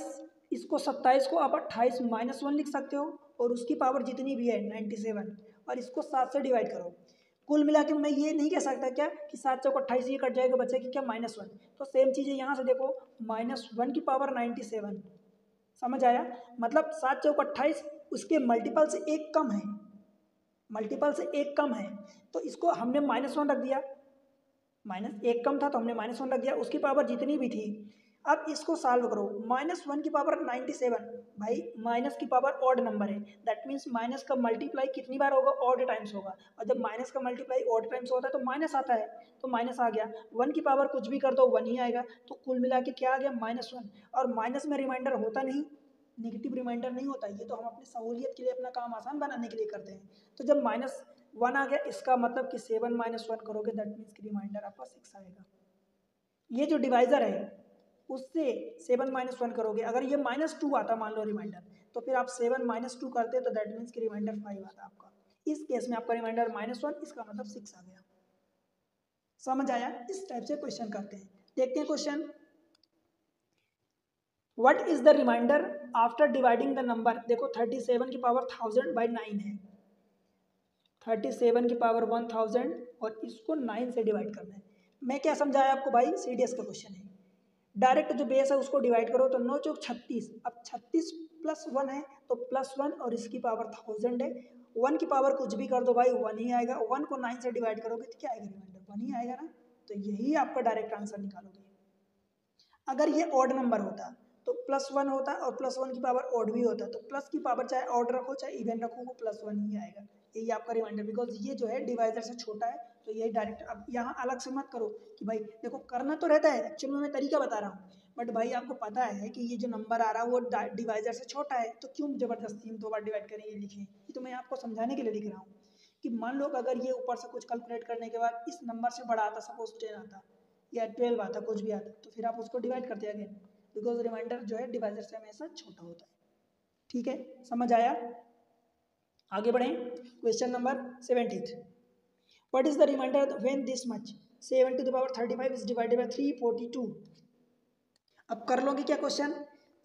इसको 27 को आप 28 माइनस 1 लिख सकते हो, और उसकी पावर जितनी भी है 97, और इसको 7 से डिवाइड करो। कुल मिला के मैं ये नहीं कह सकता क्या कि 7 चौक 28, ये कट जाएगा, बचेगी क्या -1। तो सेम चीज़ है यहाँ से देखो, -1 की पावर 97, समझ आया? मतलब 7 चौक 28 उसके मल्टीपल से एक कम है, मल्टीपल से एक कम है, तो इसको हमने -1 रख दिया, -1 कम था तो हमने -1 रख दिया, उसकी पावर जितनी भी थी। अब इसको सॉल्व करो, -1 की पावर 97, भाई माइनस की पावर ऑड नंबर है, दैट मीन्स माइनस का मल्टीप्लाई कितनी बार होगा, ऑड टाइम्स होगा, और जब माइनस का मल्टीप्लाई ऑड टाइम्स होता है तो माइनस आता है, तो माइनस आ गया। 1 की पावर कुछ भी कर दो 1 ही आएगा, तो कुल मिला के क्या आ गया, -1। और माइनस में रिमाइंडर होता नहीं, नेगेटिव रिमाइंडर नहीं होता, ये तो हम अपनी सहूलियत के लिए, अपना काम आसान बनाने के लिए करते हैं। तो जब -1 आ गया, इसका मतलब कि 7 - 1 करोगे, दैट मीन्स कि रिमाइंडर आपका 6 आएगा। ये जो डिवाइजर है उससे 7 - 1 करोगे, अगर ये -2 आता मान लो रिमाइंडर, तो फिर आप 7 - 2 करते तो दैट मीन्स कि रिमाइंडर 5 आता आपका। इस केस में आपका रिमाइंडर -1, इसका मतलब 6 आ गया। समझ आया? इस टाइप से क्वेश्चन करते हैं। देखते हैं question, what is the remainder after dividing the number. देखो 37 की पावर 1000 बाई 9 है, 37 की पावर 1000 और इसको 9 से डिवाइड करना है। मैं क्या समझाया आपको भाई, CDS का क्वेश्चन है, डायरेक्ट जो बेस है उसको डिवाइड करो, तो 9 चौक 36, अब 36 + 1 है तो +1 और इसकी पावर 1000 है, 1 की पावर कुछ भी कर दो भाई 1 ही आएगा, 1 को 9 से डिवाइड करोगे तो क्या आएगा, रिमाइंडर 1 ही आएगा ना, तो यही आपका डायरेक्ट आंसर निकालोगे। अगर ये ऑड नंबर होता तो +1 होता, और +1 की पावर ऑड भी होता, तो प्लस की पावर चाहे ऑड रखो चाहे इवन रखो, वो +1 ही आएगा। यही आपका रिमाइंडर, बिकॉज ये जो है डिवाइजर से छोटा है, तो यही डायरेक्ट। अब यहाँ अलग से मत करो कि भाई देखो करना तो रहता है, एक्चुअली में मैं तरीका बता रहा हूँ, बट भाई आपको पता है कि ये जो नंबर आ रहा है वो डिवाइजर से छोटा है, तो क्यों जबरदस्ती हम 2 बार डिवाइड करें, ये लिखें, ये तो मैं आपको समझाने के लिए लिख रहा हूँ कि मान लो अगर ये ऊपर से कुछ कैलकुलेट करने के बाद इस नंबर से बड़ा आता, सपोज 10 आता या 12 आता, कुछ भी आता, तो फिर आप उसको डिवाइड करते अगेन, बिकॉज रिमाइंडर जो है डिवाइजर से हमेशा छोटा होता है। ठीक है, समझ आया? आगे बढ़ें, question number 17, what is the reminder when this much 7 to the power 35 is divided by 342। अब कर लोगे क्या क्वेश्चन,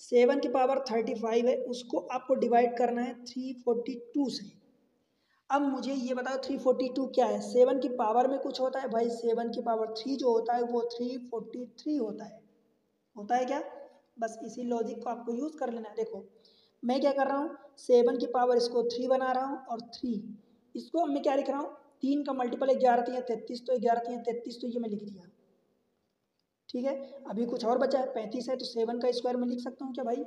7 की पावर 35 है, उसको आपको डिवाइड करना है 342 से। अब मुझे ये बताओ 342 क्या है, 7 की पावर में कुछ होता है भाई, 7 की पावर 3 जो होता है वो 343 होता है क्या? बस इसी लॉजिक को आपको यूज कर लेना है। देखो मैं क्या कर रहा हूँ, 7 की पावर इसको 3 बना रहा हूँ, और 3 इसको मैं क्या लिख रहा हूँ, 3 का मल्टीपल 11 3 33, तो 11 3 33, तो ये मैं लिख दिया। ठीक है, अभी कुछ और बचा है, 35 है, तो 7 का स्क्वायर में लिख सकता हूँ क्या भाई?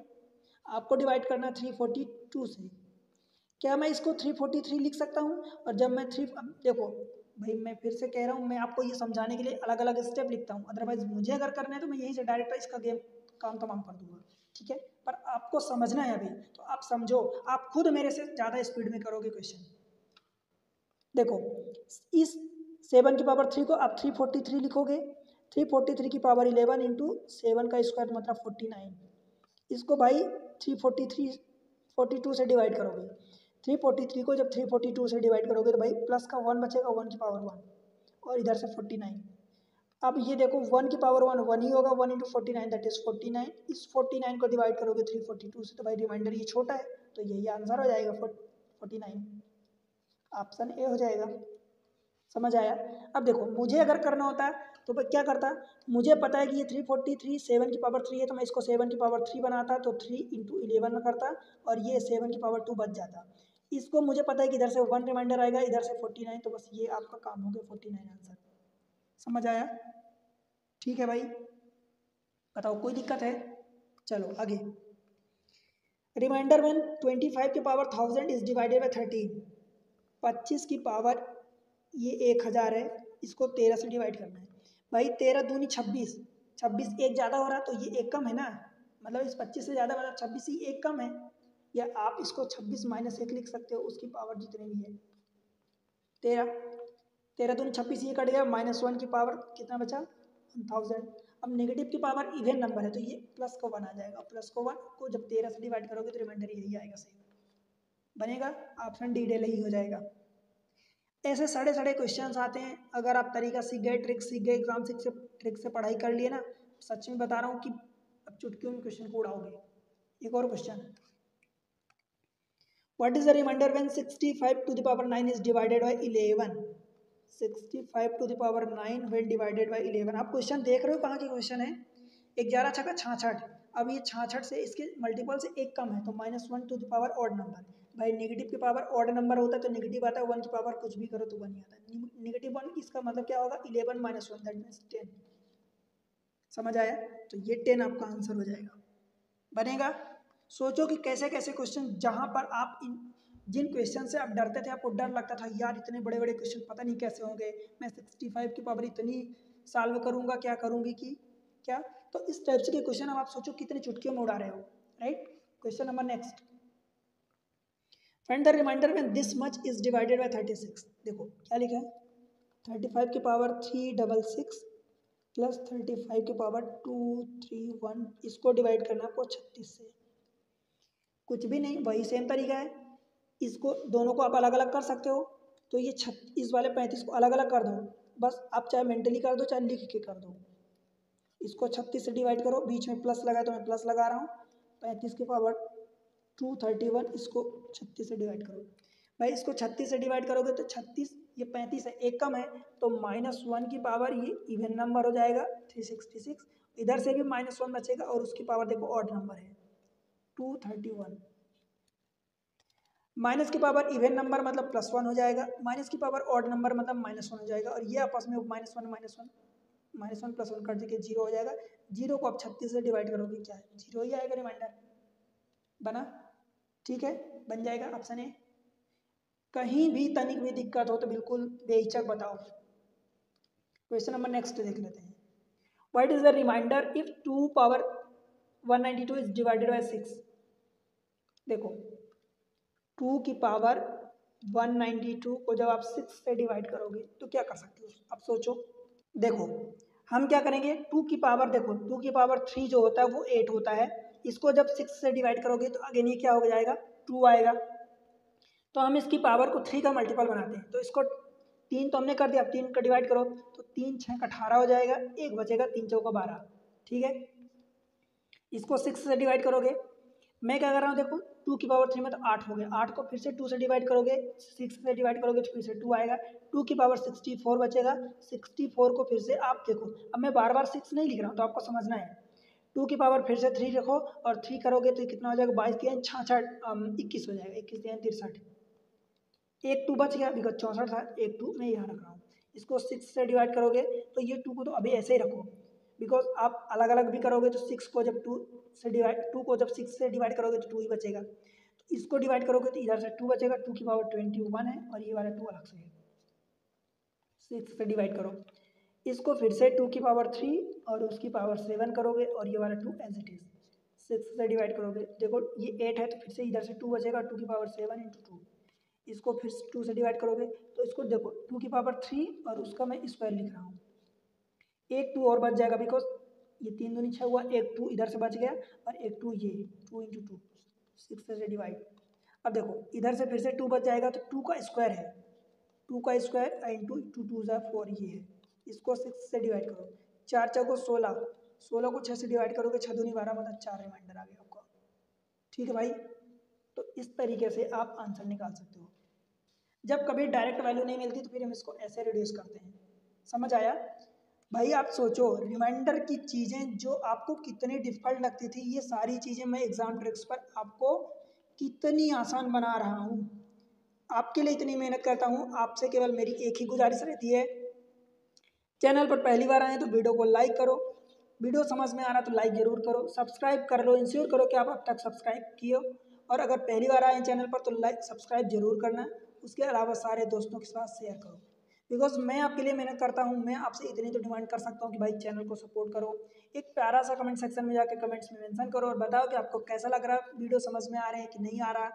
आपको डिवाइड करना है 342 से, क्या मैं इसको 343 लिख सकता हूँ? और जब मैं देखो भाई मैं फिर से कह रहा हूँ, मैं आपको ये समझाने के लिए अलग अलग स्टेप लिखता हूँ, अदरवाइज मुझे अगर करना है तो मैं यहीं से डायरेक्ट इसका गेम काम तमाम कर दूंगा। ठीक है, पर आपको समझना है अभी, तो आप समझो, आप खुद मेरे से ज़्यादा स्पीड में करोगे क्वेश्चन। देखो इस 7 की पावर 3 को आप 343 लिखोगे, 343 की पावर 11 इंटू 7 का स्क्वायर मतलब 49, इसको भाई 343 42 से डिवाइड करोगे, 343 को जब 342 से डिवाइड करोगे तो भाई प्लस का 1 बचेगा, 1 की पावर 1, और इधर से 49। अब ये देखो 1 की पावर 1 1 ही होगा, 1 इंटू 49 दैट इज 49, इस 49 को डिवाइड करोगे 342 से, तो भाई रिमाइंडर ये छोटा है, तो यही आंसर हो जाएगा 49, ऑप्शन ए हो जाएगा। समझ आया? अब देखो मुझे अगर करना होता तो मैं क्या करता, मुझे पता है कि ये 343 7 की पावर 3 है, तो मैं इसको 7 की पावर 3 बनाता, तो 3 इंटू 11 करता, और ये 7 की पावर 2 बच जाता। इसको मुझे पता है कि इधर से 1 रिमाइंडर आएगा, इधर से 49, तो बस ये आपका काम हो गया, 49 आंसर। समझ आया? ठीक है भाई, बताओ कोई दिक्कत है? चलो आगे, रिमाइंडर वन 25 की पावर 1000 इज डिवाइडेड बाई 13, 25 की पावर ये 1000 है, इसको 13 से डिवाइड करना है। भाई 13 दूनी 26, 26 एक ज़्यादा हो रहा तो ये एक कम है ना, मतलब इस 25 से ज़्यादा मतलब 26 ही एक कम है, या आप इसको 26 - 1 लिख सकते हो, उसकी पावर जितनी भी है 13, 13 दूनी 26, ये कट गया, -1 की पावर कितना बचा 1000। अब नेगेटिव की पावर इवन नंबर है तो ये प्लस को 1 आ जाएगा, प्लस को 1 को जब 13 से डिवाइड करोगे तो रिमाइंडर यही आएगा, सही बनेगा, ऑप्शन डी डेल ही हो जाएगा। ऐसे सड़े सड़े क्वेश्चंस आते हैं। अगर आप तरीका सीख गए, ट्रिक सीख गए, एग्जाम सीख से ट्रिक से पढ़ाई कर लिए ना, सच में बता रहा हूँ कि अब चुटकियों में क्वेश्चन को उड़ाओगे। एक और question, what is the reminder when 65 to the power 9 is divided by 11? 65 to the power 9 when divided by 11। आप क्वेश्चन देख रहे हो कहाँ की क्वेश्चन है? 11 छक्का 66। अब ये 66 से इसके मल्टीपल से एक कम है तो -1 to the power odd number. भाई नेगेटिव की पावर ऑड नंबर होता है तो नेगेटिव आता है, 1 की पावर कुछ भी करो तो 1 ही आता है। नेगेटिव 1 इसका मतलब क्या होगा? 11 - 1 दैट मीन्स 10। समझ आया? तो ये 10 आपका आंसर हो जाएगा, बनेगा। सोचो कि कैसे कैसे क्वेश्चन, जहां पर आप जिन क्वेश्चन से आप डरते थे, आपको डर लगता था यार इतने बड़े बड़े क्वेश्चन पता नहीं कैसे होंगे, मैं 65 की पावर इतनी सॉल्व करूंगा, क्या करूंगी कि क्या। तो इस टाइप से के क्वेश्चन अब आप सोचो कितने चुटकियों में उड़ा रहे हो, right. Question number next, find the reminder when this much is divided by 36। देखो क्या लिखा है, 35 की पावर 366 प्लस 35 की पावर 231, इसको डिवाइड करना आपको 36 से। कुछ भी नहीं, वही सेम तरीका है। इसको दोनों को आप अलग अलग कर सकते हो, तो ये इस वाले 35 को अलग अलग कर दो, बस आप चाहे मेंटली कर दो चाहे लिख के कर दो। इसको 36 से डिवाइड करो, बीच में प्लस लगा तो मैं प्लस लगा रहा हूँ, 35 की पावर 231, इसको 36 से डिवाइड करो। भाई इसको 36 से डिवाइड करोगे तो 36, ये 35 है, एक कम है तो -1 की पावर, ये इवन नंबर हो जाएगा 366। इधर से भी -1 बचेगा और उसकी पावर देखो ऑड नंबर है 231। माइनस की पावर इवन नंबर मतलब +1 हो जाएगा, माइनस की पावर ऑड नंबर मतलब -1 हो जाएगा, और ये आपस में -1 +1 कर देके 0 हो जाएगा। 0 को आप 36 से डिवाइड करोगे क्या है, 0 ही आएगा रिमाइंडर। बना? ठीक है, बन जाएगा। Option A. कहीं भी तनिक भी दिक्कत हो तो बिल्कुल बेहिचक बताओ। क्वेश्चन नंबर नेक्स्ट देख लेते हैं, what is the remainder if 2 power 192 is divided by 6। देखो 2 की पावर 192 को जब आप 6 से डिवाइड करोगे तो क्या कर सकते हो, अब सोचो। देखो हम क्या करेंगे, 2 की पावर, देखो 2 की पावर 3 जो होता है वो 8 होता है, इसको जब 6 से डिवाइड करोगे तो अगेन ये क्या हो जाएगा, 2 आएगा। तो हम इसकी पावर को 3 का मल्टीपल बनाते हैं, तो इसको 3 तो हमने कर दिया, अब 3 का डिवाइड करो तो 3 6 का 18 हो जाएगा, एक बचेगा 3 चौका 12। ठीक है, इसको 6 से डिवाइड करोगे, मैं क्या कर रहा हूँ देखो, 2 की पावर 3 में तो 8 हो गया, 8 को फिर से 2 से डिवाइड करोगे, 6 से डिवाइड करोगे तो फिर से 2 आएगा, 2 की पावर 64 बचेगा, 64 को फिर से आप देखो, अब मैं बार बार 6 नहीं लिख रहा हूँ तो आपको समझना है। 2 की पावर फिर से 3 रखो और 3 करोगे तो कितना हो जाएगा, 22 के 66 21 हो जाएगा, 21 के 63, एक 2 बच गया बिकॉज 64 था, एक 2 मैं यहाँ रख रहा हूँ। इसको 6 से डिवाइड करोगे तो ये 2 को तो अभी ऐसे ही रखो, बिकॉज आप अलग अलग भी करोगे तो 6 को जब 2 से डिवाइड, 2 को जब 6 से डिवाइड करोगे तो 2 ही बचेगा, तो इसको डिवाइड करोगे तो इधर से 2 बचेगा, 2 की पावर 21 है और ये वाला 2 अलग से है। 6 से डिवाइड करो, इसको फिर से 2 की पावर 3 और उसकी पावर 7 करोगे और ये वाला 2 एज इट इज। 6 से डिवाइड करोगे, देखो ये 8 है तो फिर से इधर से 2 बचेगा, 2 की पावर 7 × 2, इसको फिर 2 से डिवाइड करोगे तो इसको देखो 2 की पावर 3 और उसका मैं स्क्वायर लिख रहा हूँ, एक 2 और बच जाएगा बिकॉज ये 3 दूनी 6 हुआ, एक 2 इधर से बच गया और एक 2 ये 2 × 2, 6 से डिवाइड। अब देखो इधर से फिर से 2 बच जाएगा तो 2 का स्क्वायर है, 2 का स्क्वायर इंटू 2 2 = 4 ये है, इसको 6 से डिवाइड करो, 4 चौको 16, 16 को 6 से डिवाइड करोगे 6 दूनी 12 मतलब 4 रिमाइंडर आ गया आपका। ठीक है भाई, तो इस तरीके से आप आंसर निकाल सकते हो। जब कभी डायरेक्ट वैल्यू नहीं मिलती तो फिर हम इसको ऐसे रिड्यूस करते हैं। समझ आया भाई? आप सोचो रिमाइंडर की चीज़ें जो आपको कितनी डिफिकल्ट लगती थी, ये सारी चीज़ें मैं एग्जाम ट्रिक्स पर आपको कितनी आसान बना रहा हूँ, आपके लिए इतनी मेहनत करता हूँ। आपसे केवल मेरी एक ही गुजारिश रहती है, चैनल पर पहली बार आए तो वीडियो को लाइक करो, वीडियो समझ में आ रहा तो लाइक जरूर करो, सब्सक्राइब कर लो, इंश्योर करो कि आप अब तक सब्सक्राइब किए हो, और अगर पहली बार आए चैनल पर तो लाइक सब्सक्राइब जरूर करना, उसके अलावा सारे दोस्तों के साथ शेयर करो, बिकॉज मैं आपके लिए मेहनत करता हूँ। मैं आपसे इतनी तो डिमांड कर सकता हूँ कि भाई चैनल को सपोर्ट करो, एक प्यारा सा कमेंट सेक्शन में जाकर कमेंट्स में मेंशन करो और बताओ कि आपको कैसा लग रहा है, वीडियो समझ में आ रहे हैं कि नहीं आ रहा,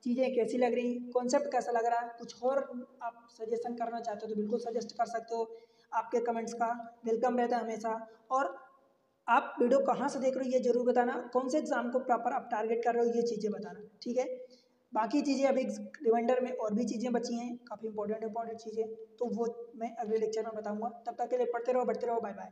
चीज़ें कैसी लग रही, कॉन्सेप्ट कैसा लग रहा है, कुछ और आप सजेशन करना चाहते हो तो बिल्कुल सजेस्ट कर सकते हो, आपके कमेंट्स का वेलकम रहता है हमेशा। और आप वीडियो कहाँ से देख रहे हो ये जरूर बताना, कौन से एग्जाम को प्रॉपर आप टारगेट कर रहे हो ये चीज़ें बताना, ठीक है। बाकी चीज़ें अभी रिमाइंडर में और भी चीज़ें बची हैं, काफ़ी इंपॉर्टेंट चीज़ें, तो वो मैं अगले लेक्चर में बताऊँगा। तब तक के लिए पढ़ते रहो, बढ़ते रहो, बाय बाय।